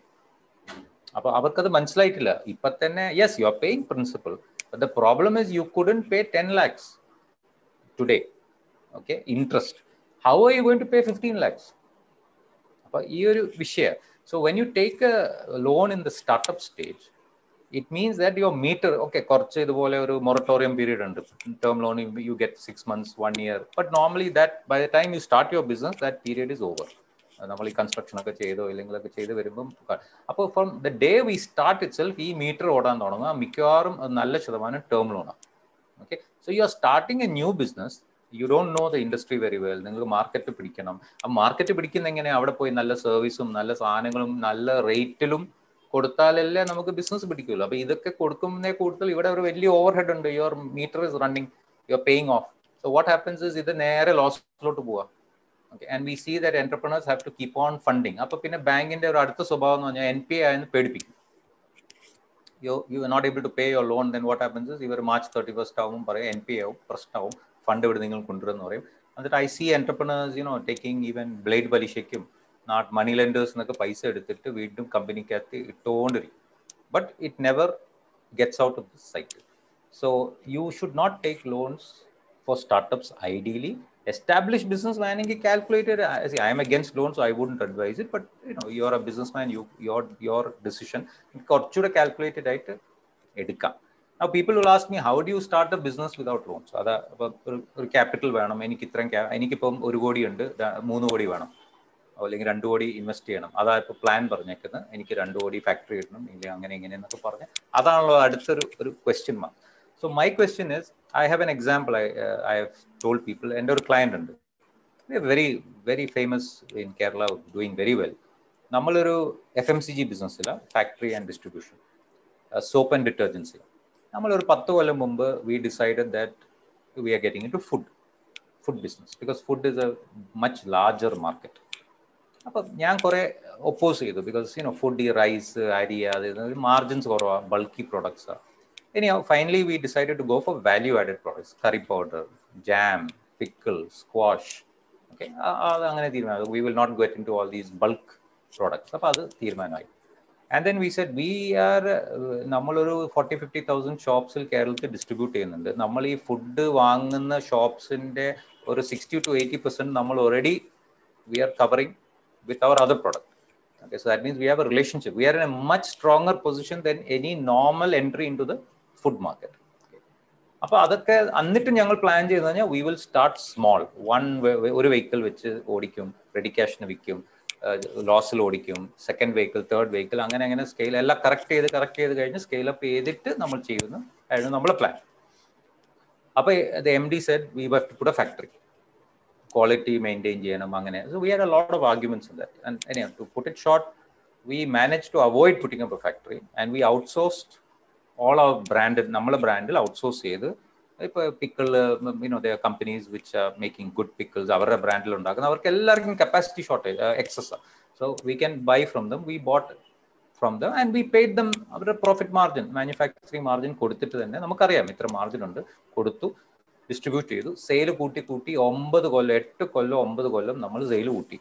അപ്പൊ അവർക്കത് മനസ്സിലായിട്ടില്ല ഇപ്പൊ തന്നെ. Yes, you are paying principal, but the problem is you couldn't pay 10 lakhs today. Okay, interest. How are you going to pay 15 lakhs? അപ്പോൾ ഈ ഒരു വിഷയം. So when you take a loan in the startup stage, it means that your meter, okay, കുറച്ച് ഇതുപോലെ ഒരു moratorium period ഉണ്ട്. Term loan you get 6 months, 1 year. But normally that by the time you start your business, that period is over. നമ്മൾ ഈ construction ഒക്കെ ചെയ്തോ ഇല്ലെങ്കിലൊക്കെ ചെയ്ത് വരുമ്പം, അപ്പോൾ from the day we start it self ഈ മീറ്റർ ഓടാൻ തുടങ്ങുക, മിക്കവാറും നല്ല ശതമാനം ടേം ലോണാണ്. Okay, so you are starting A new business, you don't know the industry very well. നിങ്ങൾക്ക് മാർക്കറ്റ് പിടിക്കണം. ആ മാർക്കറ്റ് പിടിക്കുന്ന എങ്ങനെ, അവിടെ പോയി നല്ല സർവീസും നല്ല സാധനങ്ങളും നല്ല റേറ്റിലും കൊടുത്താലല്ലേ നമുക്ക് ബിസിനസ് പിടിക്കുള്ളൂ. അപ്പൊ ഇതൊക്കെ കൊടുക്കുന്നതിനെ കൂടുതൽ ഇവിടെ ഒരു വലിയ ഓവർ ഹെഡ് ഉണ്ട്. Your meter is running, you are paying off. So what happens is ഇത് നേരെ ലോസിലോട്ട് പോവാ. Okay, and we see that entrepreneurs have to keep on funding. അപ്പൊ പിന്നെ ബാങ്കിന്റെ ഒരു അടുത്ത സ്വഭാവം എന്ന് പറഞ്ഞാൽ NPA ആയെന്ന് പേടിപ്പിക്കും. you are not able to pay your loan, then what happens is ഇവർ March 31st ആവും പറയും NPA ആവും, പ്രശ്നമാവും, ഫണ്ട് ഇവിടെ നിങ്ങൾ കൊണ്ടുവരുമെന്ന് പറയും. എന്നിട്ട് I see entrepreneurs taking even blade പലിശയ്ക്കും മണി ലെൻഡേഴ്സ് എന്നൊക്കെ പൈസ എടുത്തിട്ട് വീണ്ടും കമ്പനിക്കകത്ത് ഇട്ടുകൊണ്ടിരിക്കും. But it never gets out of this cycle. So you should not take loans for startups. Ideally established businessman calculated. I am against loans, so I wouldn't advise it, but you are a businessman, your decision korchude calculated ആയിട്ട് എടുക്കാം. Now people will ask me, how do you start a business without loans? അതാ ഒരു capital വേണം, എനിക്കിപ്പം 1 കോടി ഉണ്ട്, 3 കോടി വേണം, അല്ലെങ്കിൽ 2 കോടി ഇൻവെസ്റ്റ് ചെയ്യണം. അതാ ഇപ്പൊ പ്ലാൻ പറഞ്ഞേക്കുന്നത്. എനിക്ക് 2 കോടി ഫാക്ടറി ഇടണം, ഇല്ലെങ്കിൽ അങ്ങനെ എന്നൊക്കെ പറഞ്ഞ് അതാണല്ലോ അടുത്തൊരു question mark. So my question is, I have an example I have told people, and our client ഉണ്ട്, very very famous in Kerala, doing very well. നമ്മളൊരു FMCG ബിസിനസ്സില, factory and distribution, soap and detergents. നമ്മളൊരു 10 കൊല്ലം മുമ്പ് we decided that we are getting into food business because food is a much larger market. അപ്പം ഞാൻ കുറെ oppose ചെയ്തു, because food, ഈ rice, അരി, അത് മാർജിൻസ് കുറവാണ്, bulky പ്രൊഡക്ട്സാ. Anyhow, finally we decided to go for value-added products, curry powder, jam, pickle, squash. Okay, അങ്ങനെ തീരുമാനം. We will not get into all these bulk products. അപ്പോൾ അത് തീരുമാനമായി. And then we said, നമ്മളൊരു 40,000-50,000 ഷോപ്സിൽ കേരളത്തിൽ ഡിസ്ട്രിബ്യൂട്ട് ചെയ്യുന്നുണ്ട്. നമ്മൾ ഈ ഫുഡ് വാങ്ങുന്ന ഷോപ്സിന്റെ ഒരു 60-80% നമ്മൾ already we are covering with our other product. Okay, so that means we have a relationship. We are in a much stronger position than any normal entry into the food market. അപ്പൊ അതൊക്കെ എന്നിട്ട് ഞങ്ങൾ plan ചെയ്ത് കഴിഞ്ഞാൽ we will start small. ഒരു vehicle വെച്ച് ഓടിക്കും, ready ക്യാഷിന് വിൽക്കും, ലോസിൽ ഓടിക്കും, സെക്കൻഡ് വെഹിക്കിൾ, തേർഡ് വെഹിക്കിൾ, അങ്ങനെ സ്കെയിൽ എല്ലാം കറക്റ്റ് ചെയ്ത് കഴിഞ്ഞ് സ്കെയിൽ അപ്പ് ചെയ്തിട്ട് നമ്മൾ ചെയ്യുന്നു ആയിരുന്നു നമ്മളെ പ്ലാൻ. അപ്പൊ MD said we have to put a factory, quality maintain ചെയ്യണം, അങ്ങനെ. So we had a lot of arguments in that, and anyhow, to put it short, we managed to avoid putting up a factory and we outsourced all our branded, നമ്മളെ ബ്രാൻഡിൽ outsource ചെയ്ത്, ഇപ്പോൾ pickle, there are companies which are making good pickles, അവരുടെ ബ്രാൻഡിൽ ഉണ്ടാക്കുന്ന, അവർക്ക് എല്ലാവർക്കും capacity shortage, excess. So we can buy from them. We bought from them and we paid them അവരുടെ പ്രോഫിറ്റ് മാർജിൻ, മാനുഫാക്ചറിങ് മാർജിൻ കൊടുത്തിട്ട് തന്നെ നമുക്കറിയാം ഇത്ര മാർജിൻ ഉണ്ട്, കൊടുത്തു, ഡിസ്ട്രിബ്യൂട്ട് ചെയ്തു, സെയിൽ കൂട്ടി 9 കൊല്ലം 8 കൊല്ലം 9 കൊല്ലം നമ്മൾ സെയിൽ കൂട്ടി.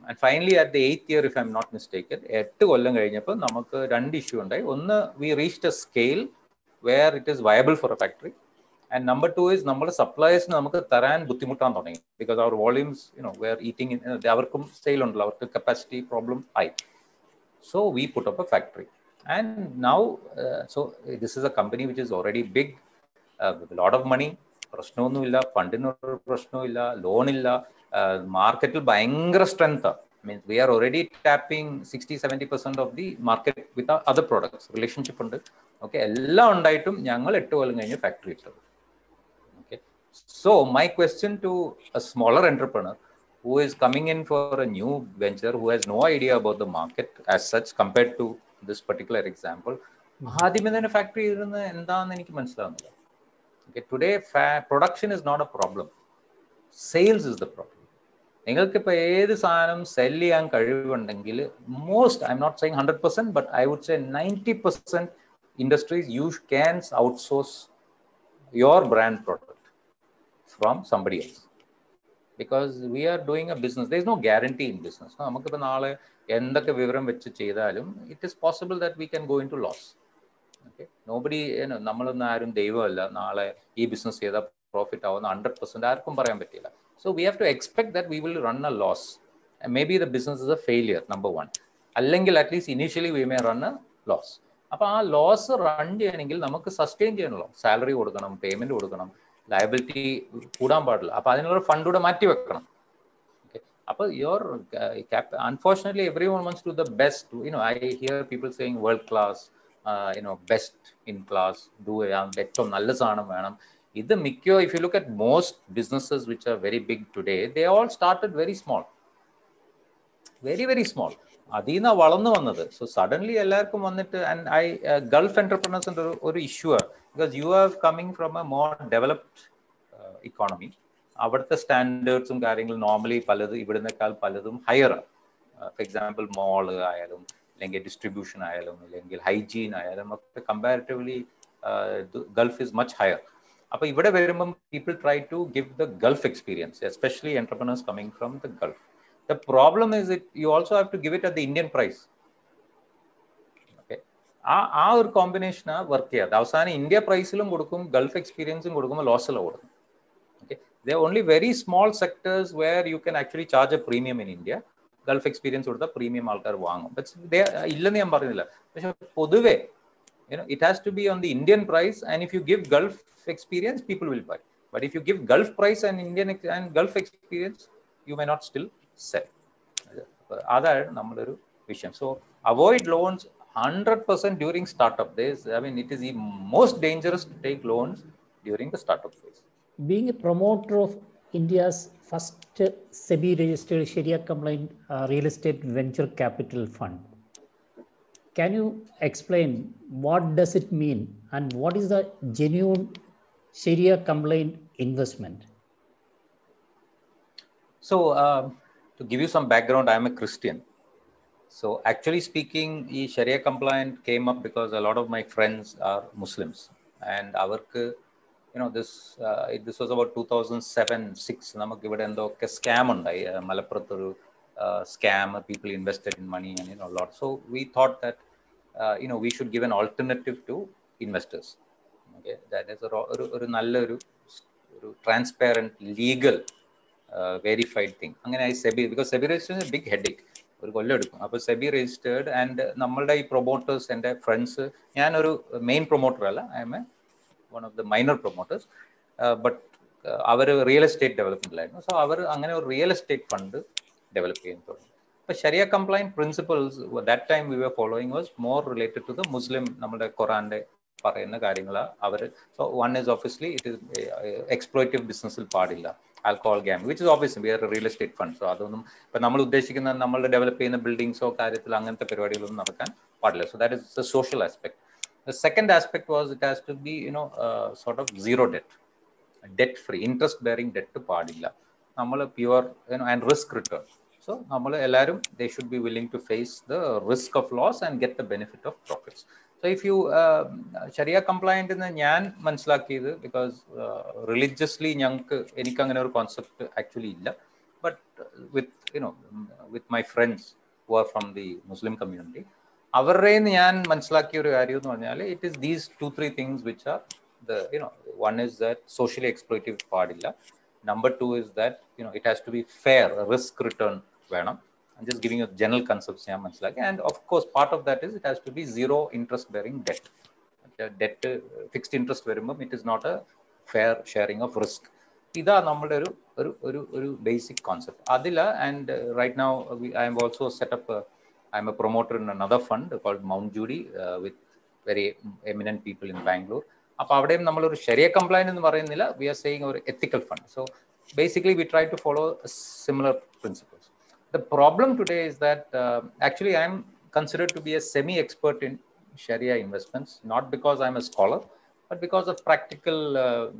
And finally at the 8th year, if I'm not mistaken, 8 കൊല്ലം കഴിഞ്ഞപ്പോൾ നമുക്ക് 2 ഇഷ്യൂ ഉണ്ടായി. ഒന്ന്, we reached a scale where it is viable for a factory. And number two is നമ്മുടെ സപ്ലയേഴ്സിന് നമുക്ക് തരാൻ ബുദ്ധിമുട്ടാൻ തുടങ്ങി, because our volumes, we are eating in, അവർക്കും sale ഉണ്ടല്ലോ, അവർക്ക് കപ്പാസിറ്റി പ്രോബ്ലം ആയി. So we put up a factory, and now so this is a company which is already big, with a lot of money. പ്രശ്നമൊന്നുമില്ല, ഫണ്ടിനൊരു പ്രശ്നമില്ല, ലോണില്ല, മാർക്കറ്റിൽ ഭയങ്കര strength. Means we are already tapping 60-70% of the market with our other products. Relationship ഉണ്ട്, okay, എല്ലാം ഉണ്ടായിട്ടും ഞങ്ങൾ 8 കൊല്ലം കഴിഞ്ഞ് ഫാക്ടറി ഇട്ടത്. Okay, so my question to a smaller entrepreneur who is coming in for a new venture, who has no idea about the market as such compared to this particular example, ആദ്യമേ തന്നെ factory ഇരുന്ന് എന്താണെന്ന് എനിക്ക് മനസ്സിലാവുന്നില്ല. Okay, today production is not a problem, sales is the problem. നിങ്ങൾക്ക് ഇപ്പോൾ ഏത് സാധനം സെൽ ചെയ്യാൻ കഴിവുണ്ടെങ്കിൽ, most, I'm not saying 100%, but I would say 90% industries you can outsource your brand product from somebody else. Because we are doing a business, there is no guarantee in business. നമുക്കിപ്പോൾ നാളെ എന്തൊക്കെ വിവരം വെച്ച് ചെയ്താലും it is possible that we can go into loss. Okay, nobody, നമ്മളൊന്നും ആരും ദൈവമല്ല, നാളെ ഈ ബിസിനസ് ചെയ്താൽ പ്രോഫിറ്റ് ആവുന്ന 100% ആർക്കും പറയാൻ പറ്റില്ല. So we have to expect that we will run a loss, and maybe the business is a failure, number one. അല്ലെങ്കിൽ at least initially we may run a loss. അപ്പോൾ ആ ലോസ് റൺ ചെയ്യണമെങ്കിൽ നമുക്ക് sustain ചെയ്യണമല്ലോ, salary കൊടുക്കണം, payment കൊടുക്കണം, liability കൂടാൻ പാടില്ല. അപ്പോൾ അതിനുള്ള ഫണ്ട് കൂടെ മാറ്റി വെക്കണം. ഓക്കെ, അപ്പോൾ your unfortunately every one വants to do the best. I hear people saying world class, best in class, do ഏറ്റവും നല്ല സാധനം വേണം. ഇത് മിക്കോ, if you look at most businesses which are very big today, they all started very small, very very small. അതിൽ നിന്നാണ് വളർന്നു വന്നത്. So suddenly എല്ലാവർക്കും വന്നിട്ട്, ആൻഡ് ഗൾഫ് എന്റർപ്രണേഴ്സിന്റെ ഒരു ഇഷ്യൂ ആണ്, because you are coming from A more developed economy. അവിടുത്തെ സ്റ്റാൻഡേർഡ്സും കാര്യങ്ങളും നോർമലി പലതും ഇവിടുന്നേക്കാൾ പലതും ഹയറാണ്. ഫോർ എക്സാമ്പിൾ മോള് ആയാലും, അല്ലെങ്കിൽ ഡിസ്ട്രിബ്യൂഷൻ ആയാലും, അല്ലെങ്കിൽ ഹൈജീൻ ആയാലും ഒക്കെ comparatively Gulf is much higher. അപ്പോൾ ഇവിടെ വരുമ്പം people try to give the Gulf experience, especially entrepreneurs coming from the Gulf. The problem is that you also have to give it at the Indian price. Okay, ആ ഒരു കോമ്പിനേഷനാണ് work ചെയ്യാതെ. അവസാനം India പ്രൈസിലും കൊടുക്കും, Gulf എക്സ്പീരിയൻസും കൊടുക്കുമ്പോൾ ലോസിലും കൊടുക്കും. Okay, there are only very small sectors where you can actually charge a premium in India. Gulf experience കൊടുത്താൽ പ്രീമിയം ആൾക്കാർ വാങ്ങും. ഇല്ലെന്ന് ഞാൻ പറയുന്നില്ല, പക്ഷെ പൊതുവെ it has to be on the Indian price, and if you give Gulf experience, people will buy. But if you give Gulf price and Indian and Gulf experience, you may not still sell. അതാണ് നമ്മുടെ ഒരു വിഷയം. So avoid loans 100% during startup days. I mean, it is the most dangerous to take loans during the startup phase. Being a promoter of India's first SEBI-registered Sharia-compliant real estate venture capital fund, can you explain what does it mean and what is the genuine Sharia-compliant investment? So, to give you some background, I am a Christian. So, actually speaking, the Sharia-compliant came up because a lot of my friends are Muslims, and avarku, this was about 2007-06. നമുക്ക് ഇവിടെ എന്തൊക്കെ scam ഉണ്ടായി, മലപ്പുറത്തൊരു scam, people invested in money and a lot. So we thought that we should give an alternative to investors. Okay, that is ഒരു നല്ലൊരു transparent, legal, verified thing. അങ്ങനെ SEBI, because SEBI registration is a big headache, ഒരു കൊല്ലം എടുക്കും. അപ്പോൾ SEBI registered, and നമ്മളുടെ ഈ promoters, എൻ്റെ friends, ഞാനൊരു മെയിൻ പ്രൊമോട്ടർ അല്ല, I'm one of the minor promoters, but അവർ റിയൽ എസ്റ്റേറ്റ് ഡെവലപ്മെന്റിലായിരുന്നു. സോ അവർ അങ്ങനെ ഒരു റിയൽ എസ്റ്റേറ്റ് ഫണ്ട് ഡെവലപ്പ് ചെയ്യാൻ തുടങ്ങി. അപ്പോൾ sharia compliant principles that time we were following was more related to the Muslim, നമ്മുടെ ഖുറാന്റെ പറയുന്ന കാര്യങ്ങളാണ് അവർ. So one is obviously it is exploitative ബിസിനസ്സിൽ പാടില്ല, ആൽക്കഹോൾ ഗാം, which is obviously we are real estate fund. So അതൊന്നും ഇപ്പം നമ്മൾ ഉദ്ദേശിക്കുന്ന നമ്മൾ ഡെവലപ്പ് ചെയ്യുന്ന ബിൽഡിങ്സോ കാര്യത്തിൽ അങ്ങനത്തെ പരിപാടികളൊന്നും നടക്കാൻ പാടില്ല. So that is the social aspect. The second aspect was it has to be sort of zero debt, debt free, interest bearing debt paadilla, nammal pure and risk return. So nammal ellarum they should be willing to face the risk of loss and get the benefit of profits. So if you Sharia compliant enna njan manasilakkiyathu, because religiously njanku enikku angane oru concept actually illa, but with my friends who are from the Muslim community, അവരുടെ ഞാൻ മനസ്സിലാക്കിയ ഒരു കാര്യം എന്ന് പറഞ്ഞാൽ it is these 2-3 things which are one is that socially exploitative padilla. Number two is that it has to be fair, risk return venam. I'm just giving you general concepts here, and of course part of that is it has to be zero interest bearing debt. Debt fixed interest വരുമ്പം it is not a fair sharing of risk. ഇതാ നമ്മുടെ ഒരു basic concept അതില. And right now I am also set up I am a promoter in another fund called Mount Judy with very eminent people in Bangalore. അപ്പോൾ അവിടെയും നമ്മളൊരു ശരിയ complaint എന്ന് പറയുന്നില്ല, we are saying ഒരു ethical fund. So basically we try to follow similar principles. The problem today is that actually I am considered to be a semi-expert in Sharia investments, not because I'm a scholar, but because of practical,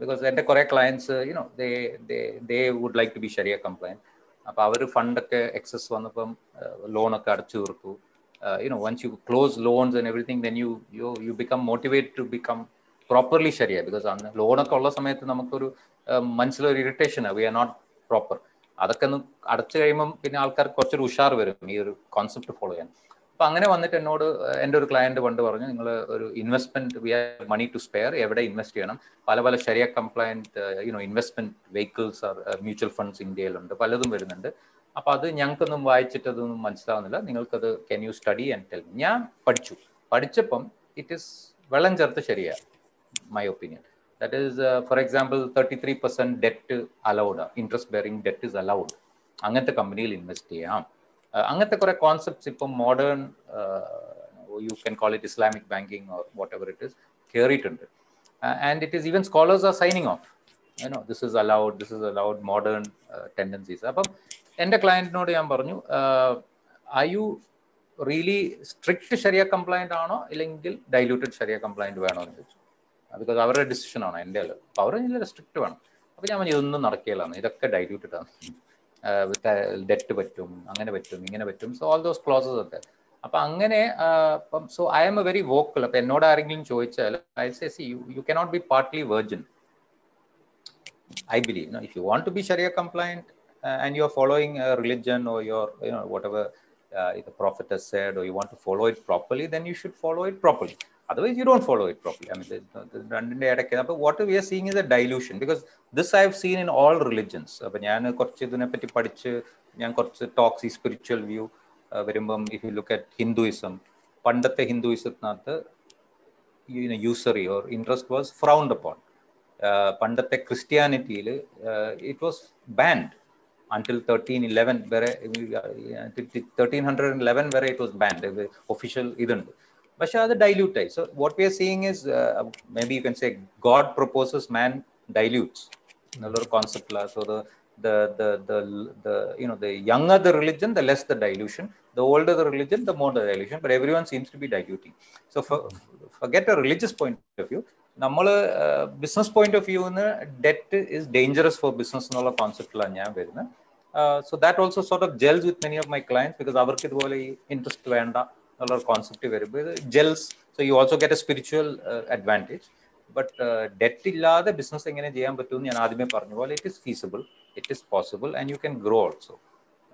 because എൻ്റെ കുറേ clients, they would like to be Sharia compliant. അപ്പോൾ അവർ ഫണ്ടൊക്കെ excess വന്നപ്പം ലോണൊക്കെ അടച്ചു തീർത്തു. Once you close loans and everything, then you become motivated to become properly Sharia, because അന്ന് ലോണൊക്കെ ഉള്ള സമയത്ത് നമുക്കൊരു മനസ്സിലൊരു ഇറിറ്റേഷനാണ്, വി ആർ നോട്ട് പ്രോപ്പർ. അതൊക്കെ ഒന്ന് അടച്ചു കഴിയുമ്പം പിന്നെ ആൾക്കാർക്ക് കുറച്ചൊരു ഉഷാർ വരും ഈ ഒരു കോൺസെപ്റ്റ് ഫോളോ ചെയ്യാൻ. അപ്പം അങ്ങനെ വന്നിട്ട് എന്നോട് എൻ്റെ ഒരു ക്ലയൻറ്റ് പണ്ട് പറഞ്ഞു, നിങ്ങൾ ഒരു investment, we have money to spare, എവിടെ ഇൻവെസ്റ്റ് ചെയ്യണം? പല sharia compliant investment vehicles are mutual funds ഇന്ത്യയിലുണ്ട്, പലതും വരുന്നുണ്ട്. അപ്പോൾ അത് ഞങ്ങൾക്കൊന്നും വായിച്ചിട്ട് അതൊന്നും മനസ്സിലാവുന്നില്ല, നിങ്ങൾക്കത് can you study and tell. ഞാൻ പഠിച്ചപ്പം ഇറ്റ് ഈസ് വെള്ളം ചേർത്ത് ശരിയാണ്, my opinion. That is, for example, 33% debt allowed, interest bearing debt is allowed. അങ്ങനത്തെ കമ്പനിയിൽ ഇൻവെസ്റ്റ് ചെയ്യാം. അങ്ങനത്തെ കുറെ കോൺസെപ്റ്റ്സ് ഇപ്പം modern, you can call it Islamic banking or whatever it is, കയറിയിട്ടുണ്ട്. And it is even scholars are signing off. This is allowed modern tendencies. അപ്പം എൻ്റെ ക്ലയൻറ്റിനോട് ഞാൻ പറഞ്ഞു, are you really strict Sharia compliant ആണോ ഇല്ലെങ്കിൽ diluted Sharia compliant വേണോ എന്ന് ചോദിച്ചു. ബിക്കോസ് അവരുടെ ഡിസിഷൻ ആണ്, എൻ്റെ അല്ല. അപ്പോൾ അവർ നല്ല സ്ട്രിക്റ്റ് വേണം. അപ്പോൾ ഞാൻ പറഞ്ഞു ഇതൊന്നും നടക്കുകയില്ലാന്ന്, ഇതൊക്കെ ഡൈല്യൂട്ടഡ് ആണ്, ഡെറ്റ് പറ്റും, അങ്ങനെ പറ്റും, ഇങ്ങനെ പറ്റും. സോ ഓൾ ദോസ് ക്ലോസസ് ഒക്കെ. അപ്പം അങ്ങനെ അപ്പം so I am a very vocal. അപ്പം എന്നോട് ആരെങ്കിലും ചോദിച്ചാൽ I say, see you cannot be partly virgin. I believe, if you want to be Sharia compliant and you are following a religion or your, whatever the Prophet has said, or you want to follow it properly, then you should follow it properly. Otherwise, you don't follow it properly. I mean, but what we are seeing is a dilution, because this I have seen in all religions. ഞാൻ കുറച്ച് ഇതിനെപ്പറ്റി പഠിച്ച് ഞാൻ കുറച്ച് talks ഈ spiritual view വരുമ്പം, if you look at Hinduism, പണ്ടത്തെ ഹിന്ദുയിസത്തിനകത്ത് usury or interest was frowned upon. പണ്ടത്തെ ക്രിസ്ത്യാനിറ്റിയിൽ ഇറ്റ് വാസ് ബാൻഡ് until 1311 വരെ, 1311 വരെ ഇറ്റ് വാസ് ബാൻഡ്, ഒഫീഷ്യൽ ഇതുണ്ട്. പക്ഷെ അത് ഡൈല്യൂട്ട് ആയി. So what we are seeing is, maybe you can say God proposes, man dilutes എന്നുള്ളൊരു കോൺസെപ്റ്റിലാണ്. So the younger the religion, the less the dilution. The older the religion, the more the dilution. But everyone seems to be diluting. So forget a religious point of view. നമ്മൾ business point of വ്യൂന്ന് debt is dangerous for business എന്നുള്ള കോൺസെപ്റ്റിലാണ് ഞാൻ വരുന്നത്. So that also sort of gels with many of my clients, because അവർക്ക് ഇതുപോലെ ഈ interest വേണ്ട എന്നുള്ളൊരു കോൺസെപ്റ്റ് വരുമ്പോൾ ഇത് gels. So you also get a spiritual advantage. But debt ഇല്ലാതെ ബിസിനസ് എങ്ങനെ ചെയ്യാൻ പറ്റുമെന്ന് ഞാൻ ആദ്യമേ പറഞ്ഞ പോലെ, it is feasible, it is possible, and you can grow also.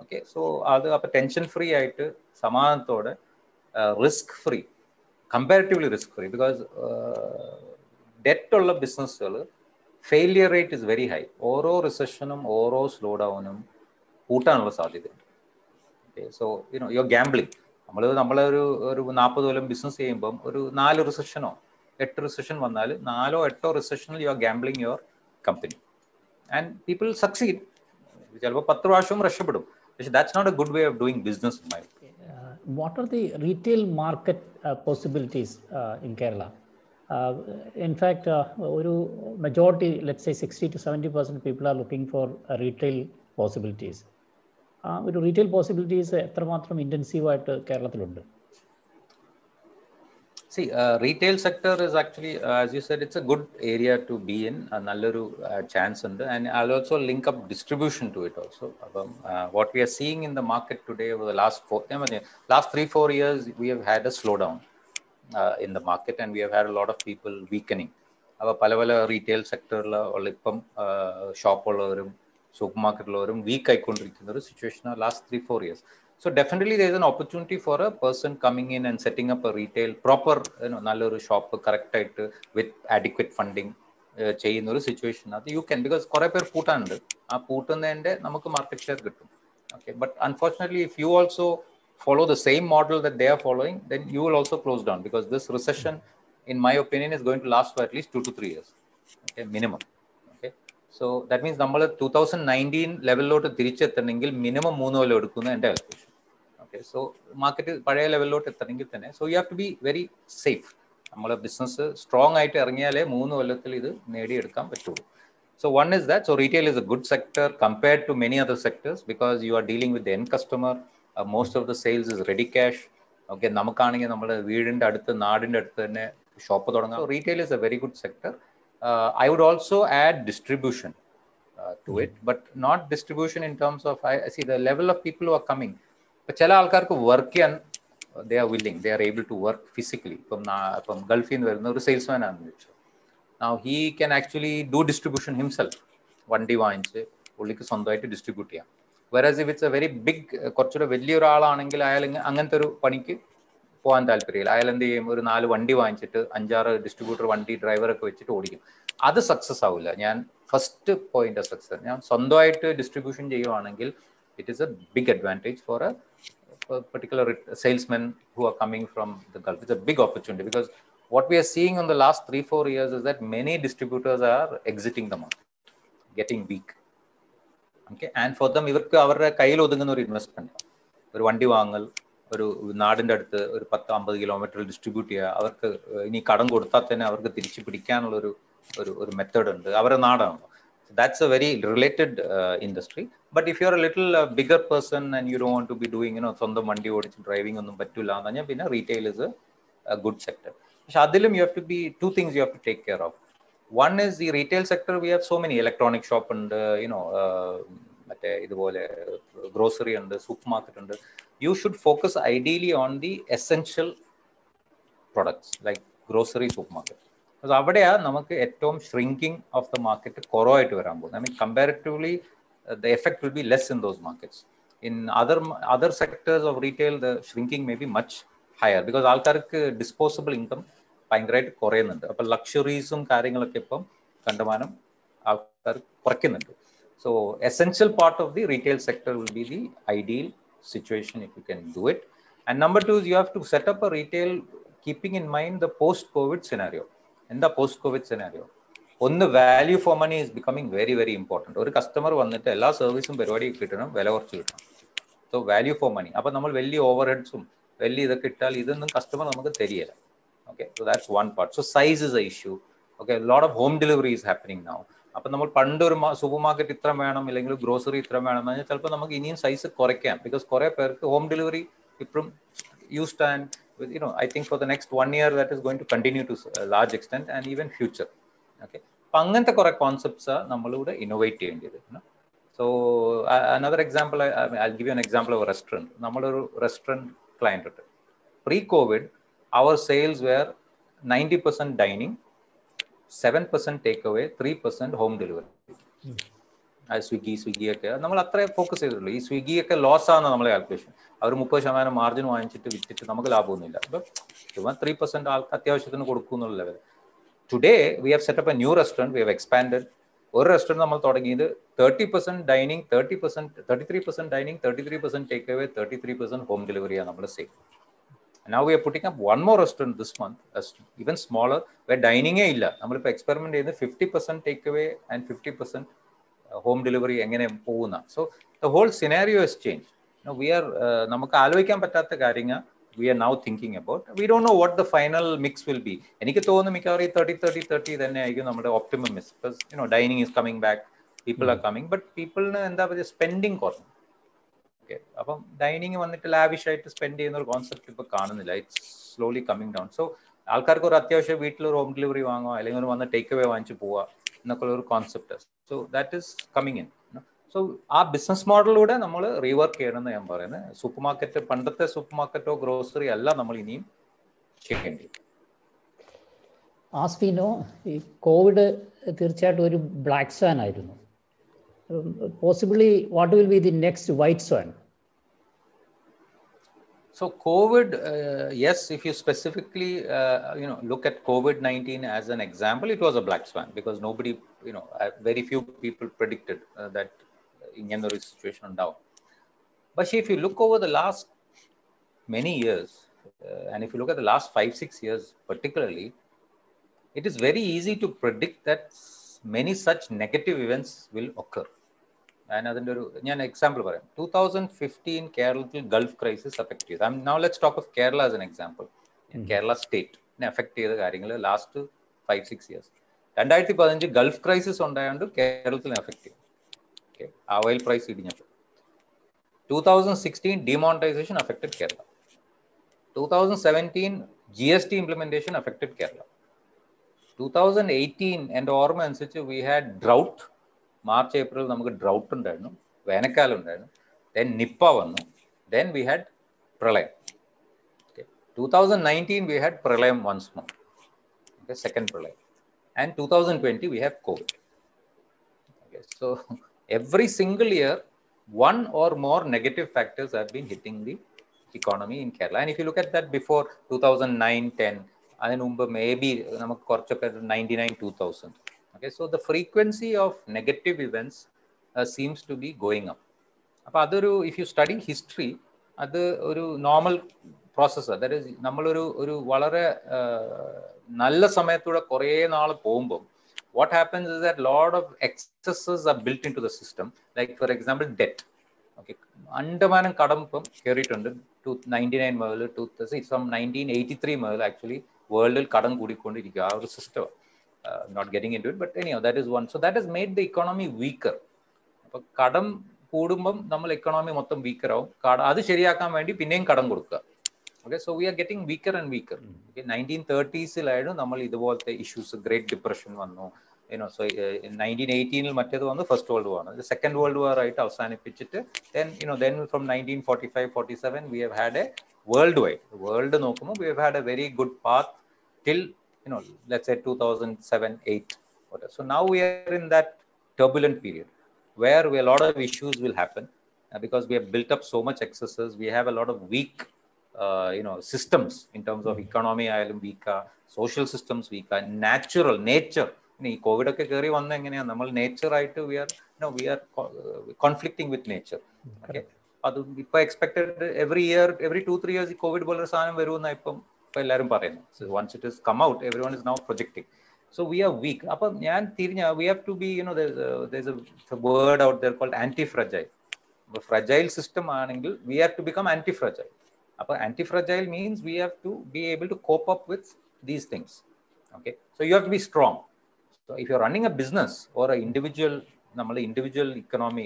Okay, so അത് അപ്പോൾ ടെൻഷൻ ഫ്രീ ആയിട്ട് സമാധാനത്തോടെ, risk free, comparatively risk free, because debt ഉള്ള ബിസിനസ്സുകൾ failure rate is very high. ഓരോ റിസഷനും ഓരോ സ്ലോ ഡൗണും കൂട്ടാനുള്ള സാധ്യതയുണ്ട്. Okay, so your gambling. നമ്മളൊരു 40 കൊല്ലം ബിസിനസ് ചെയ്യുമ്പം ഒരു 4 റിസഷനോ 8 റിസഷൻ വന്നാൽ 4 or 8 റിസഷനിൽ you are gambling your company, and people succeed. ചിലപ്പോൾ 10 പ്രാവശ്യവും രക്ഷപ്പെടും. പക്ഷേ that's not a good way of doing business in my opinion. What are the retail market possibilities in Kerala? In fact, ഒരു majority, let's say 60 to 70% people are looking for retail possibilities. ഒരു retail possibilities എത്രമാത്രം ഇൻറ്റൻസീവായിട്ട് കേരളത്തിലുണ്ട്? See, retail sector is actually, as you said, it's a good area to be in. നല്ലൊരു chance ഉണ്ട്. And I'll also link up distribution to it also. What we are seeing in the market today over the last 3-4 years, we have had a slowdown in the market, and we have had a lot of people weakening. അപ്പോൾ പല retail സെക്ടറിൽ ഇപ്പം ഷോപ്പുള്ളവരും super മാർക്കറ്റുള്ളവരും week ആയിക്കൊണ്ടിരിക്കുന്ന ഒരു situation last 3-4 years. So definitely there is an opportunity for a person coming in and setting up a retail proper, നല്ലൊരു shop correct ആയിട്ട് with adequate funding ചെയ്യുന്ന ഒരു situation അത് യു ക്യാൻ, ബിക്കോസ് കുറെ പേർ പൂട്ടാനുണ്ട്, ആ പൂട്ടുന്നതിൻ്റെ നമുക്ക് മാർക്കറ്റ് ഷെയർ കിട്ടും. Okay, but unfortunately if you also follow the same model that they are following, then you will also close down, because this recession, in my opinion, is going to last for at least 2 to 3 years, okay, minimum. Okay, so that means നമ്മൾ 2019 ലെവലിലോട്ട് തിരിച്ചെത്തണമെങ്കിൽ minimum 3 കൊല്ലം എടുക്കുന്ന എൻ്റെ calculation. Okay, so market പഴയ ലെവലിലോട്ട് എത്തണമെങ്കിൽ തന്നെ, so you have to be very safe. നമ്മളെ business strong ആയിട്ട് ഇറങ്ങിയാലേ 3 കൊല്ലത്തിൽ ഇത് നേടിയെടുക്കാൻ പറ്റുള്ളൂ. So one is that, so retail is a good sector compared to many other sectors, because you are dealing with the end customer. Most of the sales is ready cash. Okay, നമുക്കാണെങ്കിൽ നമ്മുടെ വീടിൻ്റെ അടുത്ത് നാടിൻ്റെ അടുത്ത് തന്നെ shop തുടങ്ങാം. So retail is a very good sector. I would also add distribution to it, but not distribution in terms of, I see the level of people who are coming. ഇപ്പം ചില ആൾക്കാർക്ക് വർക്ക് ചെയ്യാൻ they are willing, they are able to work physically. ഇപ്പം ഗൾഫിൽ നിന്ന് വരുന്ന ഒരു salesman ആണെന്ന് വെച്ചു, now he can actually do distribution himself. വണ്ടി വാങ്ങിച്ച് പുള്ളിക്ക് സ്വന്തമായിട്ട് ഡിസ്ട്രിബ്യൂട്ട് ചെയ്യാം. whereas if it's a very big, കുറച്ചുകൂടെ വലിയൊരാളാണെങ്കിൽ അയാൾ അങ്ങനത്തെ ഒരു പണിക്ക് പോകാൻ താല്പര്യമില്ല. അയാൾ എന്ത് ചെയ്യും, ഒരു 4 വണ്ടി വാങ്ങിച്ചിട്ട് 5-6 ഡിസ്ട്രിബ്യൂട്ടർ വണ്ടി ഡ്രൈവറൊക്കെ വെച്ചിട്ട് ഓടിക്കും. അത് സക്സസ് ആവില്ല. ഞാൻ ഫസ്റ്റ് പോയിന്റ് ഓഫ് സക്സസ്, ഞാൻ സ്വന്തമായിട്ട് ഡിസ്ട്രിബ്യൂഷൻ ചെയ്യുവാണെങ്കിൽ it is a big advantage for a particular salesmen who are coming from the Gulf. It's a big opportunity, because what we are seeing in the last 3-4 years is that many distributors are exiting the market, getting weak. Okay, and for them, ഇവർക്ക് അവരുടെ കയ്യിൽ ഒതുങ്ങുന്ന ഒരു investment, ഒരു വണ്ടി വാങ്ങൽ, ഒരു നാടിൻ്റെ അടുത്ത് ഒരു 10-50 കിലോമീറ്ററിൽ ഡിസ്ട്രിബ്യൂട്ട് ചെയ്യുക. അവർക്ക് ഇനി കടം കൊടുത്താൽ തന്നെ അവർക്ക് തിരിച്ചു പിടിക്കാനുള്ള ഒരു മെത്തേഡ് ഉണ്ട്, അവരുടെ നാടാണ്. That's a very related industry. But if you're a little bigger person and you don't want to be doing, സ്വന്തം വണ്ടി ഓടിച്ച് ഡ്രൈവിംഗ് ഒന്നും പറ്റില്ല എന്ന് പറഞ്ഞാൽ പിന്നെ retail is a good sector. പക്ഷെ അതിലും you have to be, 2 things you have to take care of. One is the retail sector, we have so many electronic shop ഉണ്ട്, മറ്റേ ഇതുപോലെ ഗ്രോസറി ഉണ്ട്, സൂപ്പർ മാർക്കറ്റ് ഉണ്ട്. You should focus ideally on the essential products like grocery, supermarket. because അവിടെയാണ് നമുക്ക് ഏറ്റവും shrinking of the market കുറവായിട്ട് വരാൻ പോകുന്നത്. I mean comparatively the effect will be less in those markets. In other sectors of retail, the shrinking may be much higher, because ആൾക്കാർക്ക് disposable income ഭയങ്കരമായിട്ട് കുറയുന്നുണ്ട്. അപ്പോൾ ലക്ഷറീസും കാര്യങ്ങളൊക്കെ ഇപ്പം കണ്ടമാനം ആൾക്കാർ കുറയ്ക്കുന്നുണ്ട്. So essential part of the retail sector will be the ideal situation if you can do it. And number 2 is you have to set up a retail keeping in mind the post-COVID scenario. In the post-COVID scenario, ഒന്ന് value for money is becoming very very important. ഒരു customer വന്നിട്ട് എല്ലാ സർവീസും പരിപാടി കിട്ടണം, വില കുറച്ച് കിട്ടണം. So value for money. അപ്പോൾ നമ്മൾ വലിയ ഓവർ ഹെഡ്സും വലിയ ഇതൊക്കെ ഇട്ടാൽ ഇതൊന്നും കസ്റ്റമർ നമുക്ക് തരികയില്ല. Okay, so that's one part. So size is a issue. Okay, lot of home delivery is happening now. അപ്പം നമ്മൾ പണ്ട് ഒരു സൂപ്പർ മാർക്കറ്റ് ഇത്ര വേണം, അല്ലെങ്കിൽ ഗ്രോസറി ഇത്ര വേണം എന്ന് പറഞ്ഞാൽ ചിലപ്പോൾ നമുക്ക് ഇനിയും സൈസ് കുറയ്ക്കാം. ബിക്കോസ് കുറേ പേർക്ക് ഹോം ഡെലിവറി ഇപ്പോഴും used, and I think for the next 1 year that is going to continue to a large extent, and even future. Okay, അപ്പം അങ്ങനത്തെ കുറെ കോൺസെപ്റ്റ്സ് നമ്മളിവിടെ ഇന്നോവേറ്റ് ചെയ്യേണ്ടത്. So another example, I give you an example of a restaurant. നമ്മളൊരു restaurant client ഉണ്ട്. Pre COVID അവർ sales were 90% dining, 7% take away, 3% home delivery. സ്വിഗ്ഗിയൊക്കെ നമ്മൾ അത്രേ ഫോക്കസ് ചെയ്തിട്ടുള്ളൂ. ഈ സ്വിഗ്ഗിയൊക്കെ ലോസ് ആണെന്ന് നമ്മളെ കാൽക്കുലേഷൻ. അവർ 30% മാർജിൻ വാങ്ങിച്ചിട്ട് വിറ്റിട്ട് നമുക്ക് ലാഭമൊന്നുമില്ല. അപ്പം ചുമ്മാ 3% ആൾക്ക് അത്യാവശ്യത്തിന് കൊടുക്കും എന്നുള്ള level. Today, we have set up a new restaurant. We have expanded. ഒരു റെസ്റ്റോറൻറ്റ് നമ്മൾ തുടങ്ങിയത് 30% dining, 33% dining, 33% take away, 33% home ഡെലിവറിയാണ് നമ്മൾ sale. Now we are putting up one more restaurant this month, even smaller, where ഡൈനിങ്ങേ ഇല്ല. നമ്മളിപ്പോൾ experiment ചെയ്യുന്നത് 50% take away and 50% home delivery എങ്ങനെ പോകുന്ന. So the whole scenario has change. We are നമുക്ക് ആലോചിക്കാൻ പറ്റാത്ത കാര്യങ്ങൾ we are now thinking about. We don't know what the final mix will be. എനിക്ക് തോന്നുന്നു മിക്കവാറും 30-30-30 തന്നെ ആയിരിക്കും നമ്മുടെ optimum mix. Because dining is coming back, people are coming, but പീപ്പിളിന് എന്താ പറയുക, സ്പെൻഡിങ് കുറഞ്ഞു. ഓക്കെ, അപ്പം ഡൈനിങ് വന്നിട്ട് ലാവിഷ് ആയിട്ട് സ്പെൻഡ് ചെയ്യുന്ന ഒരു കോൺസെപ്റ്റ് ഇപ്പോൾ കാണുന്നില്ല. It's slowly coming down. So ആൾക്കാർക്ക് ഒരു അത്യാവശ്യം വീട്ടിലൊരു ഹോം ഡെലിവറി വാങ്ങുക, അല്ലെങ്കിൽ ഒരു വന്ന് ടേക്ക് അവേ വാങ്ങിച്ച് പോവുക എന്നൊക്കെ ഒരു concept. So that is coming in. So ആ ബിസിനസ് മോഡലിലൂടെ നമ്മൾ റീവർക്ക് ചെയ്യണമെന്ന് ഞാൻ പറയുന്നത്. സൂപ്പർ മാർക്കറ്റ്, പണ്ടത്തെ സൂപ്പർ മാർക്കറ്റോ ഗ്രോസറി അല്ല നമ്മൾ ഇനിയും ചെയ്യേണ്ടി. ആസ് വി നോ, ഈ കോവിഡ് തീർച്ചയായിട്ടും ഒരു ബ്ലാക്ക് സ്വാൻ ആയിരുന്നു. Possibly what will be the next white swan? So COVID, yes, if you specifically look at COVID-19 as an example, it was a black swan because nobody, very few people predicted that inganori situation undav. But if you look over the last many years, and if you look at the last 5-6 years particularly, it is very easy to predict that many such negative events will occur. And അതിൻ്റെ ഒരു ഞാൻ example പറയാം. 2015 കേരളത്തിൽ gulf crisis affect ചെയ്തു. Now let's talk of Kerala as an example. Kerala സ്റ്റേറ്റിനെ affect ചെയ്ത കാര്യങ്ങൾ last 5-6 years. 2015 Gulf crisis ഉണ്ടായതുകൊണ്ട് കേരളത്തിനെ അഫക്ട് ചെയ്തു. ഓക്കെ, ആ oil price ഇടിഞ്ഞപ്പോൾ. 2016 demonetization affected Kerala. 2017 GST implementation affected Kerala. 2018 എൻ്റെ ഓർമ്മ അനുസരിച്ച് we had drought. March April നമുക്ക് ഡ്രൗട്ട് ഉണ്ടായിരുന്നു, വേനൽക്കാലം ഉണ്ടായിരുന്നു. ദെൻ നിപ്പ വന്നു. ദെൻ വി ഹാഡ് പ്രളയം. ഓക്കെ, 2019 we had പ്രളയം once more. Okay, second പ്രളയം. And 2020 we have COVID. Okay, so every single year one or more negative factors have been hitting the economy in Kerala. And if you look at that before 2009-10, അതിന് മുമ്പ് maybe നമുക്ക് കുറച്ചൊക്കെ 99-2000. Okay, so the frequency of negative events seems to be going up. അപ്പോൾ അതൊരു, if you study history, അത് ഒരു normal പ്രോസസ്സാണ്. That is നമ്മളൊരു വളരെ നല്ല സമയത്തൂടെ കുറേ നാൾ പോകുമ്പോൾ what happens is that a lot of excesses are built into the system. Like for example debt. Okay, അണ്ടമാനം കടം ഇപ്പം കയറിയിട്ടുണ്ട്. 99 മുതൽ from 1983 മുതൽ ആക്ച്വലി വേൾഡിൽ കടം കൂടിക്കൊണ്ടിരിക്കുക. ആ ഒരു system. Not getting into it, but anyhow, that is one. So that has made the economy weaker. അപ്പോൾ കടം കൂടുമ്പം നമ്മൾ എക്കണോമി മൊത്തം വീക്കർ ആവും. അത് ശരിയാക്കാൻ വേണ്ടി പിന്നെയും കടം കൊടുക്കുക. Okay, so we are getting weaker and weaker. Okay, 1930s നമ്മൾ ഇതുപോലത്തെ ഇഷ്യൂസ്, ഗ്രേറ്റ് ഡിപ്രഷൻ വന്നു. സോ 1918 മറ്റേത് വന്നു, ഫസ്റ്റ് വേൾഡ് വാർ ആണ്. സെക്കൻഡ് വേൾഡ് വാർ ആയിട്ട് അവസാനിപ്പിച്ചിട്ട് then from 1945-47 we have had a worldwide. World നോക്കുമ്പോൾ we have had a very good path till let's say 2007-8. So now we are in that turbulent period where a lot of issues will happen because we have built up so much excesses. We have a lot of weak systems in terms of economy ആയാലും weak, social systems weak, nature. ഈ Covid ഒക്കെ കയറി വന്ന എങ്ങനെയാണ്, നമ്മൾ nature ആയിട്ട് we are conflicting with nature. Okay, അത് ഇപ്പൊ എക്സ്പെക്ടഡ് every 2-3 years ഈ കോവിഡ് പോലൊരു സാധനം വരുമെന്ന ഇപ്പം എല്ലാവരും പറയുന്നു. So once it has come out, everyone is now projecting. So we are weak. അപ്പം ഞാൻ തിരിഞ്ഞ we have to be, there's a word out there called anti-fragile. Fragile system ആണെങ്കിൽ we have to become anti-fragile. അപ്പോൾ anti-fragile means we have to be able to cope up with these things. Okay, so you have to be strong. So if you're running a business or an individual economy,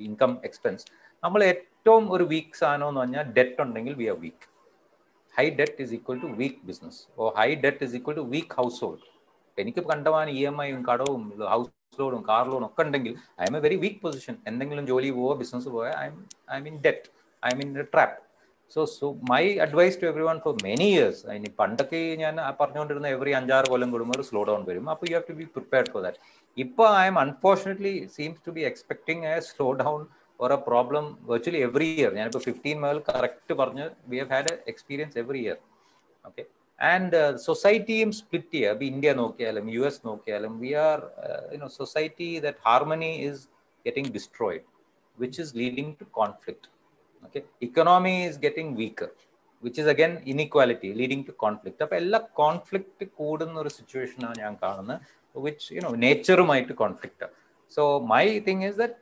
income expense, നമ്മൾ ഏറ്റവും ഒരു week സാധനം എന്ന് പറഞ്ഞാൽ debt ഉണ്ടെങ്കിൽ we are weak. High debt is equal to weak business, or high debt is equal to weak household. എനിക്ക് കണ്ടവാൻ EMI കടവും ഹൗസ് ലോണും കാർ ലോണും ഒക്കെ ഉണ്ടെങ്കിൽ I'm a very weak position. എന്തെങ്കിലും ജോലി പോവോ ബിസിനസ് പോയോ I'm in debt, I'm in a trap. So my advice to everyone for many years, ഇനി പണ്ടൊക്കെ ഞാൻ പറഞ്ഞുകൊണ്ടിരുന്ന എവറി 5-6 കൊല്ലം കൂടുമ്പോൾ ഒരു സ്ലോ ഡൗൺ വരും. അപ്പോൾ you have to be prepared for that. ഇപ്പോൾ I'm unfortunately seems to be expecting a slow down or a problem virtually every year. ഞാനിപ്പോൾ 15 മുതൽ കറക്റ്റ് പറഞ്ഞ് we have had an experience every year. Okay, and സൊസൈറ്റിയും split ചെയ്യുക. ഇപ്പോൾ India നോക്കിയാലും US നോക്കിയാലും we are society, that harmony is getting destroyed, which is leading to conflict. Okay, economy is getting weaker, which is again inequality leading to conflict. അപ്പോൾ എല്ലാ conflict കൂടുന്ന ഒരു സിറ്റുവേഷനാണ് ഞാൻ കാണുന്നത്, which നേച്ചറുമായിട്ട് conflict. So my thing is that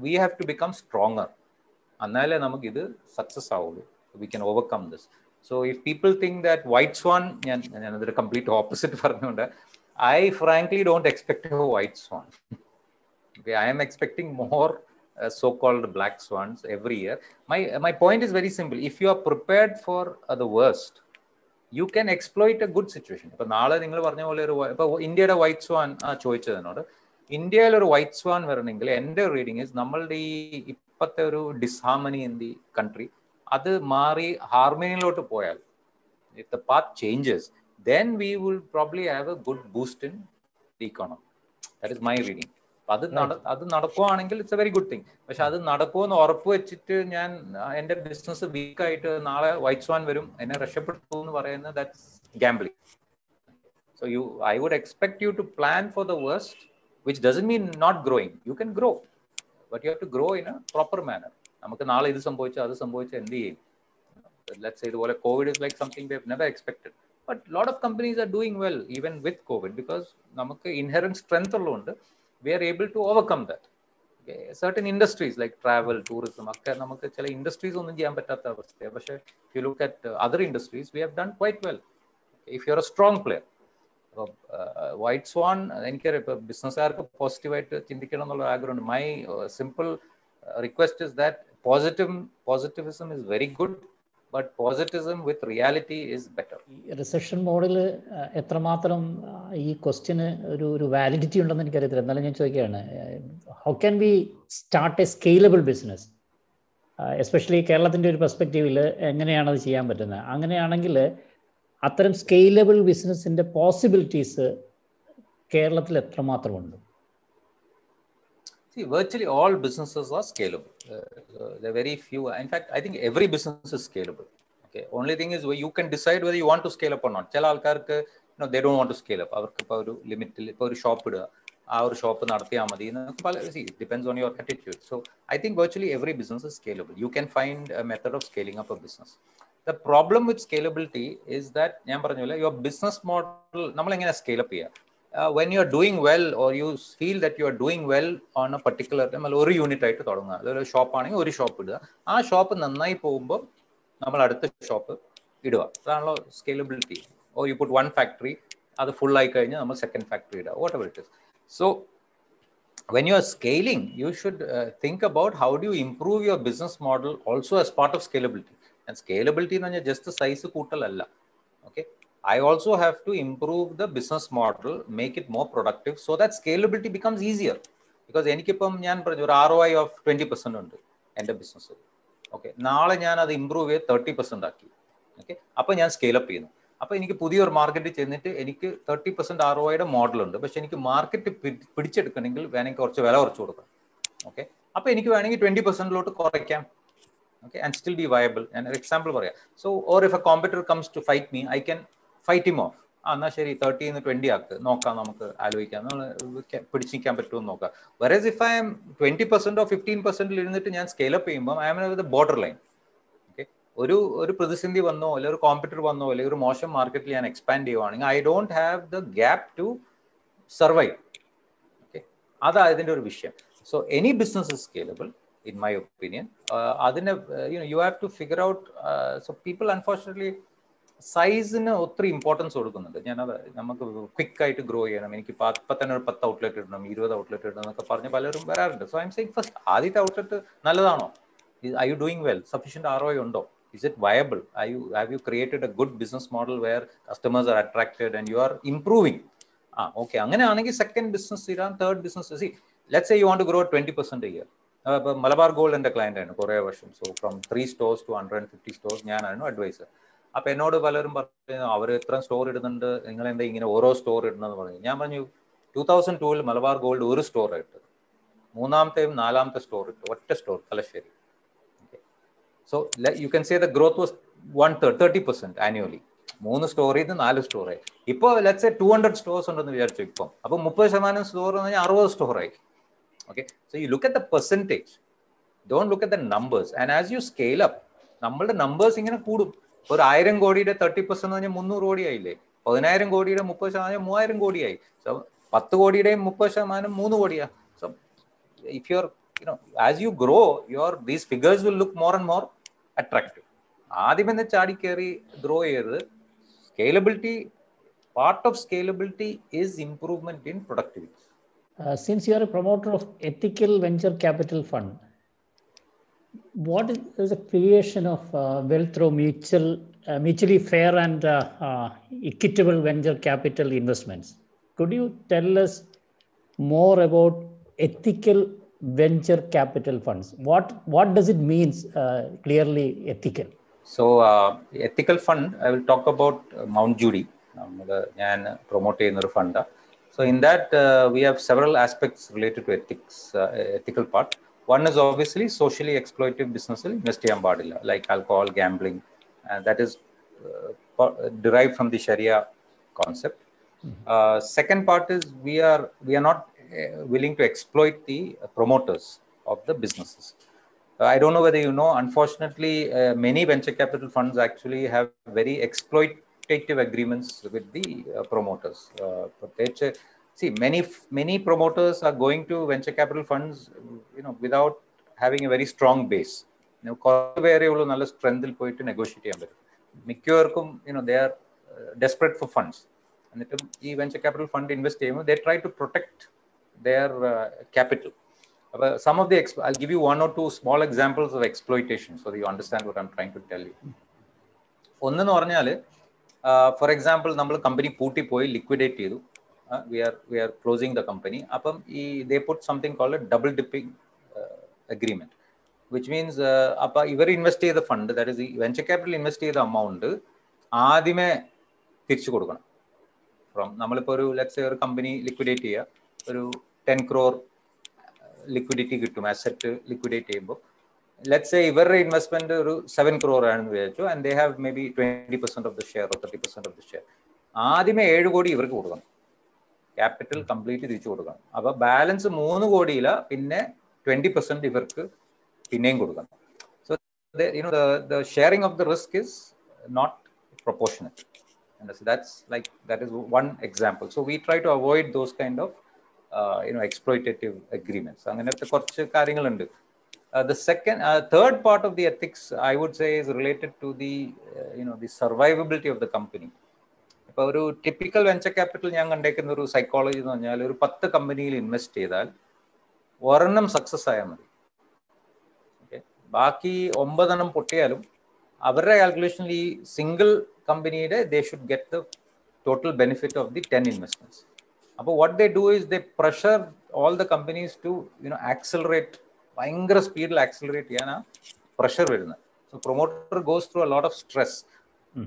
we have to become stronger. എന്നാലേ നമുക്ക് ഇത് സക്സസ് ആവുള്ളൂ. We can overcome this. So if people think that white swan, ഞാനതൊരു കംപ്ലീറ്റ് ഓപ്പോസിറ്റ് പറഞ്ഞുകൊണ്ട്, I frankly don't expect a white swan. Okay, I am expecting more so-called black swans every year. My point is very simple. If you are prepared for the worst, you can exploit a good situation. ഇപ്പൊ നാളെ നിങ്ങൾ പറഞ്ഞ പോലെ ഇപ്പൊ ഇന്ത്യയുടെ white swan ചോദിച്ചതിനോട്, ഇന്ത്യയിൽ ഒരു white swan വരണമെങ്കിൽ എൻ്റെ റീഡിങ് ഇസ് നമ്മളുടെ ഈ ഇപ്പോഴത്തെ ഒരു ഡിസ്ഹാർമണി ഇൻ ദി കൺട്രി അത് മാറി ഹാർമണിയിലോട്ട് പോയാൽ, if the path changes, then we will probably have a good boost in the economy. That is my reading. അത് നടക്കുവാണെങ്കിൽ it's a very good thing. പക്ഷെ അത് നടക്കുമെന്ന് ഉറപ്പ് വെച്ചിട്ട് ഞാൻ എന്റെ ബിസിനസ് വീക്കായിട്ട് നാളെ വൈറ്റ് സ്വാൻ വരും എന്നെ രക്ഷപ്പെടുത്തു എന്ന് പറയുന്നത് that's gambling. So I would expect you to plan for the worst, which doesn't mean not growing. You can grow, but you have to grow in a proper manner. നമുക്ക് നാളെ ഇത് സംഭവിച്ചു അത് സംഭവിച്ചു എന്ത് ചെയ്യും? Let's say ഇതുപോലെ COVID is like something we have never expected. But a lot of companies are doing well even with COVID because നമുക്ക് inherent strength ഉള്ളതുകൊണ്ട് we are able to overcome that. Okay. Certain industries like travel, tourism, ഒക്കെ നമുക്ക് ചില industries ഒന്നും ചെയ്യാൻ പറ്റാത്ത അവസ്ഥയാണ്. പക്ഷേ if you look at other industries, we have done quite well. If you are a strong player. White swan എനിക്കറിയാം ഇപ്പൊ ബിസിനസ്സുകാർക്ക് പോസിറ്റീവായിട്ട് ചിന്തിക്കണം എന്നുള്ള ആഗ്രഹമുണ്ട്. My simple request is that positivism is very good, but positivism with reality is better. Recession മോഡിൽ എത്രമാത്രം ഈ question ഒരു വാലിഡിറ്റി ഉണ്ടെന്ന് എനിക്കറിയത്തില്ല. എന്നാലും ഞാൻ ചോദിക്കുകയാണ്, how can we start A scalable business, especially കേരളത്തിൻ്റെ ഒരു പെർസ്പെക്റ്റീവിൽ എങ്ങനെയാണ് അത് ചെയ്യാൻ പറ്റുന്നത്? അങ്ങനെയാണെങ്കിൽ അത്തരം സ്കെയിലബിൾ ബിസിനസിന്റെ പോസിബിലിറ്റീസ് കേരളത്തിൽ എത്രമാത്രമുണ്ട്? See, virtually all businesses are scalable. There are very few. In fact, I think every business is scalable. Okay. Only thing is you can decide whether you want to scale up or not. ചില ആൾക്കാർക്ക് they don't want to scale up. അവർക്ക് ഇപ്പോൾ ഒരു ലിമിറ്റിൽ ഇപ്പോൾ ഒരു shop ഇടുക, ആ ഒരു ഷോപ്പ് നടത്തിയാൽ മതി എന്നൊക്കെ പല it depends on your attitude. So I think virtually every business is scalable. You can find a method of scaling up a business. The problem with scalability is that ഞാൻ പറഞ്ഞ your business model നമ്മൾ എങ്ങനെ scale up ചെയ്യുക? When you are doing well or you feel that you are doing well on a particular നമ്മൾ ഒരു unit ആയിട്ട് തുടങ്ങുക. അതൊരു ഷോപ്പ് ആണെങ്കിൽ ഒരു ഷോപ്പ് ഇടുക. ആ ഷോപ്പ് നന്നായി പോകുമ്പോൾ നമ്മൾ അടുത്ത ഷോപ്പ് ഇടുക. അതാണല്ലോ scalability. Or you put one factory, അത് ഫുൾ ആയി കഴിഞ്ഞാൽ നമ്മൾ സെക്കൻഡ് ഫാക്ടറി ഇടുക. What ever it is. So when you are scaling, you should think about how do you improve your business model also as part of scalability. And scalability എന്ന് പറഞ്ഞാൽ just size കൂട്ടലല്ല. Okay. I also have to improve the business model, make it more productive so that scalability becomes easier. Because എനിക്കിപ്പം ഞാൻ പറഞ്ഞു ഒരു ROI of 20% ഉണ്ട് എൻ്റെ business. Okay, നാളെ ഞാൻ അത് ഇമ്പ്രൂവ് ചെയ്ത് 30% ആക്കി. ഓക്കെ, അപ്പോൾ ഞാൻ സ്കെയിൽ അപ്പ് ചെയ്യുന്നു. അപ്പോൾ എനിക്ക് പുതിയൊരു മാർക്കറ്റിൽ ചെന്നിട്ട് എനിക്ക് 30% ROI മോഡലുണ്ട്. പക്ഷെ എനിക്ക് മാർക്കറ്റ് പിടിച്ചെടുക്കണമെങ്കിൽ വേണമെങ്കിൽ കുറച്ച് വില കുറച്ച് കൊടുക്കാം. ഓക്കെ, അപ്പോൾ എനിക്ക് വേണമെങ്കിൽ 20%ലോട്ട് കുറയ്ക്കാം. Okay, and still be viable. And an example പറയാം. So, or if a competitor comes to fight me, I can fight him off. എന്നാൽ ശരി 30 നിന്ന് 20 ആക്ക്, നോക്കാം, നമുക്ക് ആലോചിക്കാം, പിടിച്ചിരിക്കാൻ പറ്റുമെന്ന് നോക്കാം. Whereas if I am 20% or 15% ഇരുന്നിട്ട് ഞാൻ സ്കെയിൽ അപ്പ് ചെയ്യുമ്പോൾ I am with the border line. Okay, ഒരു പ്രതിസന്ധി വന്നോ അല്ലെങ്കിൽ ഒരു കോമ്പറ്റീറ്റർ വന്നോ അല്ലെങ്കിൽ ഒരു മോശം മാർക്കറ്റിൽ ഞാൻ എക്സ്പാൻഡ് ചെയ്യുവാണെങ്കിൽ I don't have the gap to survive. Okay, അതാണ് ഇതിൻ്റെ ഒരു വിഷയം. So any business is scalable. In my opinion, you have to figure out. So people, unfortunately, സൈസിന് ഒത്തിരി ഇമ്പോർട്ടൻസ് കൊടുക്കുന്നുണ്ട്. ഞാനത് നമുക്ക് ക്വിക്കായിട്ട് ഗ്രോ ചെയ്യണം, എനിക്ക് ഇപ്പം തന്നെ ഒരു 10 ഔട്ട്ലെറ്റ് ഇടണം, 20 ഔട്ട്ലെറ്റ് ഇടണം എന്നൊക്കെ പറഞ്ഞ് പലരും വരാറുണ്ട്. So I am saying first, ആദ്യത്തെ ഔട്ട്ലെറ്റ് നല്ലതാണോ? Are you doing well? Sufficient ROI ഉണ്ടോ? Is it viable? Have you created a good business model where customers are attracted and you are improving? Okay, അങ്ങനെയാണെങ്കിൽ second business ഇടാം, third business. See, let's say you want to grow 20% a year. Malabar gold എൻ്റെ client ആയിരുന്നു കുറേ വർഷം. So from 3 stores to 150 stores ഞാനായിരുന്നു adviser. അപ്പോൾ എന്നോട് പലരും പറഞ്ഞു, അവർ ഇത്ര സ്റ്റോർ ഇടുന്നുണ്ട്, നിങ്ങൾ എന്താ ഇങ്ങനെ ഓരോ സ്റ്റോർ ഇടുന്നതെന്ന് പറഞ്ഞു. ഞാൻ പറഞ്ഞു 2002 മലബാർ ഗോൾഡ് ഒരു സ്റ്റോർ ഇട്ടത്, മൂന്നാമത്തെയും നാലാമത്തെ സ്റ്റോർ ഇട്ടു, ഒറ്റ store Thalassery. So you can say the growth was 30% annually. 3 സ്റ്റോറിൽ നിന്ന് 4 സ്റ്റോറായി. ഇപ്പോൾ ലെറ്റ്സ് സേ 200 stores ഉണ്ടെന്ന് വിചാരിച്ചു ഇപ്പം. അപ്പോൾ 30% സ്റ്റോർ എന്ന് പറഞ്ഞാൽ 60 സ്റ്റോറായി. Okay, so you look at the percentage, don't look at the numbers. And as you scale up, നമ്മളുടെ numbers ഇങ്ങനെ കൂടും. ഒരു 1000 കോടിയുടെ 30% എന്ന് പറഞ്ഞാൽ 300 കോടിയായില്ലേ? 10,000 കോടിയുടെ 30% 3000 കോടിയായി. So 10 കോടിയുടെയും 30% 3 കോടിയാ. So if you're, as you grow, these figures will look more and more attractive. ആദ്യം തന്നെ ചാടി കയറി ഗ്രോ ചെയ്യരുത്. Scalability, part of scalability is improvement in productivity. Since you are a promoter of ethical venture capital fund, what is the creation of wealth through mutually fair and equitable venture capital investments? Could you tell us more about ethical venture capital funds? What does it mean clearly ethical? So ethical fund, I will talk about Mount Judy. ഞാൻ promote ചെയ്യുന്ന ഒരു ഫണ്ടാണ്. So in that, we have several aspects related to ethics, ethical part. One is obviously socially exploitative business, invest ചെയ്യാൻ പാടില്ല, like alcohol, gambling, that is derived from the Sharia concept. Second part is we are not willing to exploit the promoters of the businesses. I don't know whether you know, unfortunately, many venture capital funds actually have very exploitative agreements with the promoters. See, many promoters are going to venture capital funds, without having a very strong base. Nalla strength il poittu negotiate cheyan pattum. Mikkavarkkum, they are desperate for funds. എന്നിട്ടും ഈ venture capital fund invest ചെയ്യുമ്പോൾ they try to protect their capital. Some of the I'll give you one or two small examples of exploitation so that you understand what I'm trying to tell you. ഒന്നെന്ന് പറഞ്ഞാൽ, for example, നമ്മൾ company പൂട്ടിപ്പോയി liquidate ചെയ്തു, we are closing the company. അപ്പം they put something called a double dipping agreement, which means അപ്പം ഇവർ invest ചെയ്ത fund, that is venture capital invest ചെയ്ത amount ആദ്യമേ തിരിച്ചു കൊടുക്കണം. നമ്മളിപ്പോൾ ഒരു ലെറ്റ്സ് സേ ഒരു കമ്പനി ലിക്വിഡേറ്റ് ചെയ്യുക, ഒരു 10 crore ലിക്വിഡിറ്റി കിട്ടും, അസെറ്റ് ലിക്വിഡേറ്റ് ചെയ്യുമ്പോൾ. ലെറ്റ്സ് സേ ഇവരുടെ ഇൻവെസ്റ്റ്മെന്റ് ഒരു 7 crore ആണെന്ന് വിചാരിച്ചു, and they have may be 20% of the share or 30% of the share. ആദ്യമേ 7 കോടി ഇവർക്ക് കൊടുക്കണം, ക്യാപിറ്റൽ കംപ്ലീറ്റ് തിരിച്ചു കൊടുക്കണം. അപ്പോൾ ബാലൻസ് 3 കോടിയില, പിന്നെ 20% ഇവർക്ക് പിന്നെയും കൊടുക്കണം. So the sharing of the risk is not proportionate. And so that is one example. So we try to avoid those kind of exploitative agreements. അങ്ങനത്തെ കുറച്ച് കാര്യങ്ങളുണ്ട്. The third part of the ethics, I would say, is related to the the survivability of the company. ഇപ്പോൾ ഒരു typical venture capital ഞാൻ കണ്ടേക്കുന്ന ഒരു psychology എന്ന് പറഞ്ഞാൽ, ഒരു 10 കമ്പനിയിൽ ഇൻവെസ്റ്റ് ചെയ്താൽ ഒരെണ്ണം സക്സസ് ആയാൽ മതി, ഓക്കെ, ബാക്കി 9 പൊട്ടിയാലും അവരുടെ കാൽക്കുലേഷനിൽ ഈ സിംഗിൾ കമ്പനിയുടെ they should get the total benefit of the 10 investments. അപ്പോൾ what they do is they pressure all the companies to accelerate, ഭയങ്കര സ്പീഡിൽ ആക്സിലറേറ്റ് ചെയ്യാൻ ആ പ്രഷർ വരുന്നത്. So promoter goes through A lot of stress.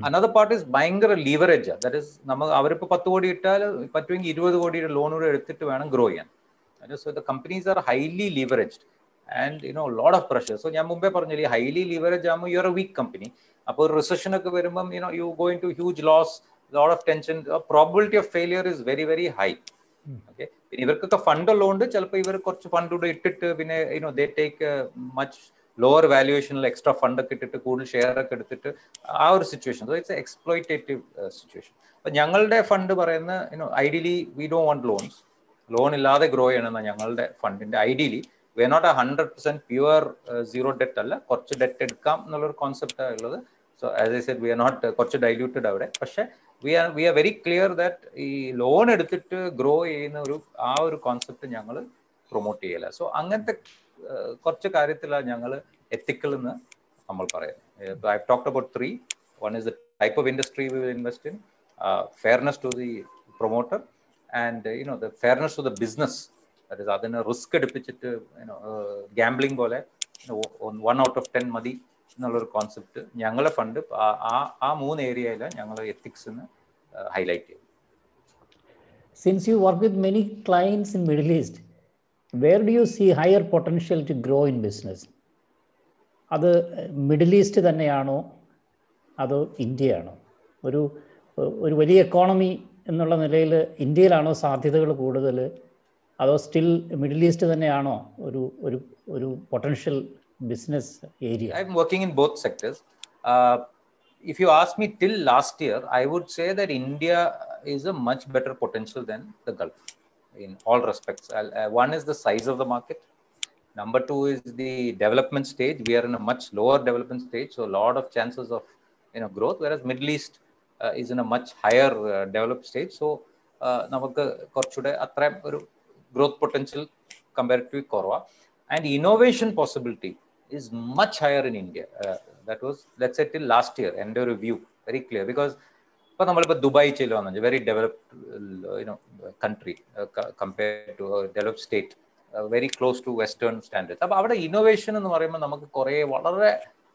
Another part is ഭയങ്കര leverage. That is അവരിപ്പോൾ 10 കോടി ഇട്ടാൽ പറ്റുമെങ്കിൽ 20 കോടിയുടെ ലോൺ കൂടെ എടുത്തിട്ട് വേണം ഗ്രോ ചെയ്യാൻ. So the companies are highly leveraged and lot of pressure. So ഞാൻ മുമ്പേ പറഞ്ഞില്ല, ഈ ഹൈലി ലീവറേജ് ആകുമ്പോൾ you are a weak company. അപ്പോൾ ഒരു റിസഷൻ ഒക്കെ വരുമ്പം you going to huge loss, lot of tension, probability of failure is very very high. Okay, പിന്നെ ഇവർക്കൊക്കെ ഫണ്ട് ഉള്ളതുകൊണ്ട് ചിലപ്പോൾ ഇവർ കുറച്ച് ഫണ്ട് കൂടെ ഇട്ടിട്ട് പിന്നെ ദേ ടേക്ക് മച്ച് ലോവർ വാല്യുവേഷനിൽ എക്സ്ട്രാ ഫണ്ട് ഒക്കെ ഇട്ടിട്ട് കൂടുതൽ ഷെയർ ഒക്കെ എടുത്തിട്ട് ആ ഒരു situation. So it's exploitative situation. അപ്പം ഞങ്ങളുടെ ഫണ്ട് പറയുന്ന ideally we don't want loans. Loan ഇല്ലാതെ ഗ്രോ ചെയ്യണമെന്ന ഞങ്ങളുടെ ഫണ്ടിന്റെ ideally. We are not 100% pure zero debt അല്ല, കുറച്ച് ഡെറ്റ് എടുക്കാം എന്നുള്ളൊരു കോൺസെപ്റ്റാണ് ഉള്ളത്. So as I said, we are not കുറച്ച് ഡൈല്യൂട്ടഡ് അവിടെ. പക്ഷേ we are very clear that ഈ ലോൺ എടുത്തിട്ട് ഗ്രോ ചെയ്യുന്ന ആ ഒരു കോൺസെപ്റ്റ് ഞങ്ങൾ പ്രൊമോട്ട് ചെയ്യില്ല. സോ അങ്ങനത്തെ കുറച്ച് കാര്യത്തിലാണ് ഞങ്ങൾ എത്തിക്കൽ എന്ന് നമ്മൾ പറയുന്നത്. I talked about 3. One is the type of industry we will invest in, fairness to the promoter, and the fairness to the business. That is, adina risk edippichittu gambling pole 1 out of 10 madi എന്നുള്ളൊരു concept ഞങ്ങളെ fund ആ 3 ഏരിയയിലാണ് ഞങ്ങൾ ethics highlight ചെയ്യും. Since you work with many clients in Middle East, where do you see higher potential to grow in business? അത് middle east തന്നെയാണോ അതോ ഇന്ത്യയാണോ? ഒരു വലിയ എക്കോണമി എന്നുള്ള നിലയിൽ ഇന്ത്യയിലാണോ സാധ്യതകൾ കൂടുതൽ, അതോ സ്റ്റിൽ മിഡിൽ ഈസ്റ്റ് തന്നെയാണോ ഒരു potential business area? I'm working in both sectors. If you ask me till last year, I would say that India is a much better potential than the Gulf in all respects. One is the size of the market. Number 2 is the development stage. We are in a much lower development stage, so a lot of chances of growth, whereas Middle East is in a much higher developed stage. So നമുക്ക് കുറച്ചുകൂടെ അത്രയും ഒരു growth potential comparatively കുറവാ. And innovation possibility is much higher in India. That was, let's say, till last year. And a review very clear, because Dubai very developed country compared to a developed state, very close to Western standards. But innovation in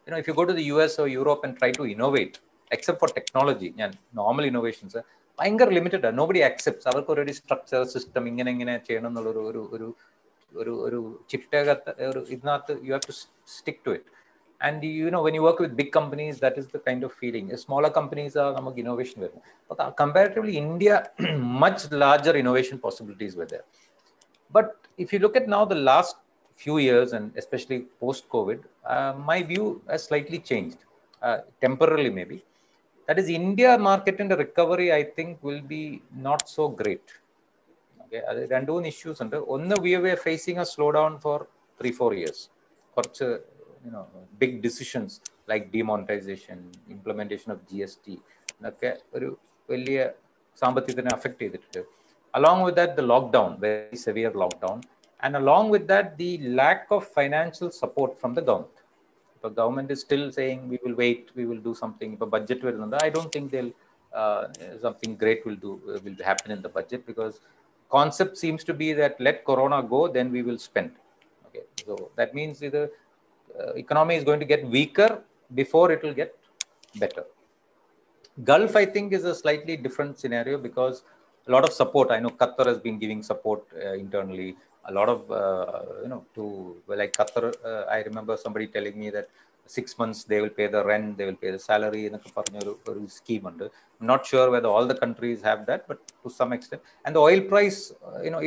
if you go to the US or Europe and try to innovate, except for technology and normal innovations, ഭയങ്കര limited ആണ്. Nobody accepts. അവർക്ക് ഒരു structure system ഇങ്ങനെ ചെയ്യണം എന്നുള്ളൊരു ഒരു ചിട്ടകത്ത് ഒരു ഇതിനകത്ത് you have to stick to it. And when you work with big companies, that is the kind of feeling. Smaller companies are namak innovation വരുന്നത്. But comparatively India, much larger innovation possibilities were there. But if you look at now the last few years, and especially post COVID, my view has slightly changed, temporarily maybe. That is, India market in the recovery, I think, will be not so great. Okay, രണ്ട് മൂന്ന് issues ഉണ്ട്. ഒന്ന്, we were facing a slowdown for 3-4 years. കുറച്ച് big decisions like demonetization, implementation of GST, ഒക്കെ ഒരു വലിയ സാമ്പത്തികത്തിനെ affect ചെയ്തിട്ടുണ്ട്. Along with that, the lockdown, very severe lockdown, and along with that, the lack of financial support from the government. The government is still saying we will wait, we will do something. But budget വരുന്നുണ്ട്. I don't think they'll something great will happen in the budget, because concept seems to be that let Corona go, then we will spend. Okay, so that means either economy is going to get weaker before it will get better. Gulf, I think, is a slightly different scenario, because a lot of support. I know Qatar has been giving support internally. A lot of, like Qatar, I remember somebody telling me that 6 months they will pay the rent, they will pay the salary in a scheme under. I'm not sure whether all the countries have that, but to some extent. And the oil price,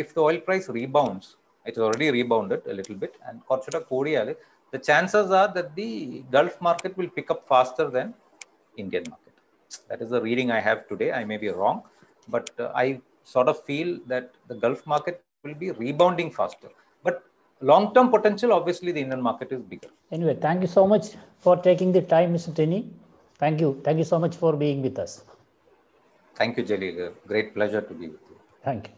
if the oil price rebounds, it has already rebounded a little bit, and the chances are that the Gulf market will pick up faster than Indian market. That is the reading I have today. I may be wrong, but I sort of feel that the Gulf market will be rebounding faster. But long-term potential, obviously, the Indian market is bigger. Anyway, thank you so much for taking the time, Mr. Teni. Thank you. Thank you so much for being with us. Thank you, Jalil. Great pleasure to be with you. Thank you.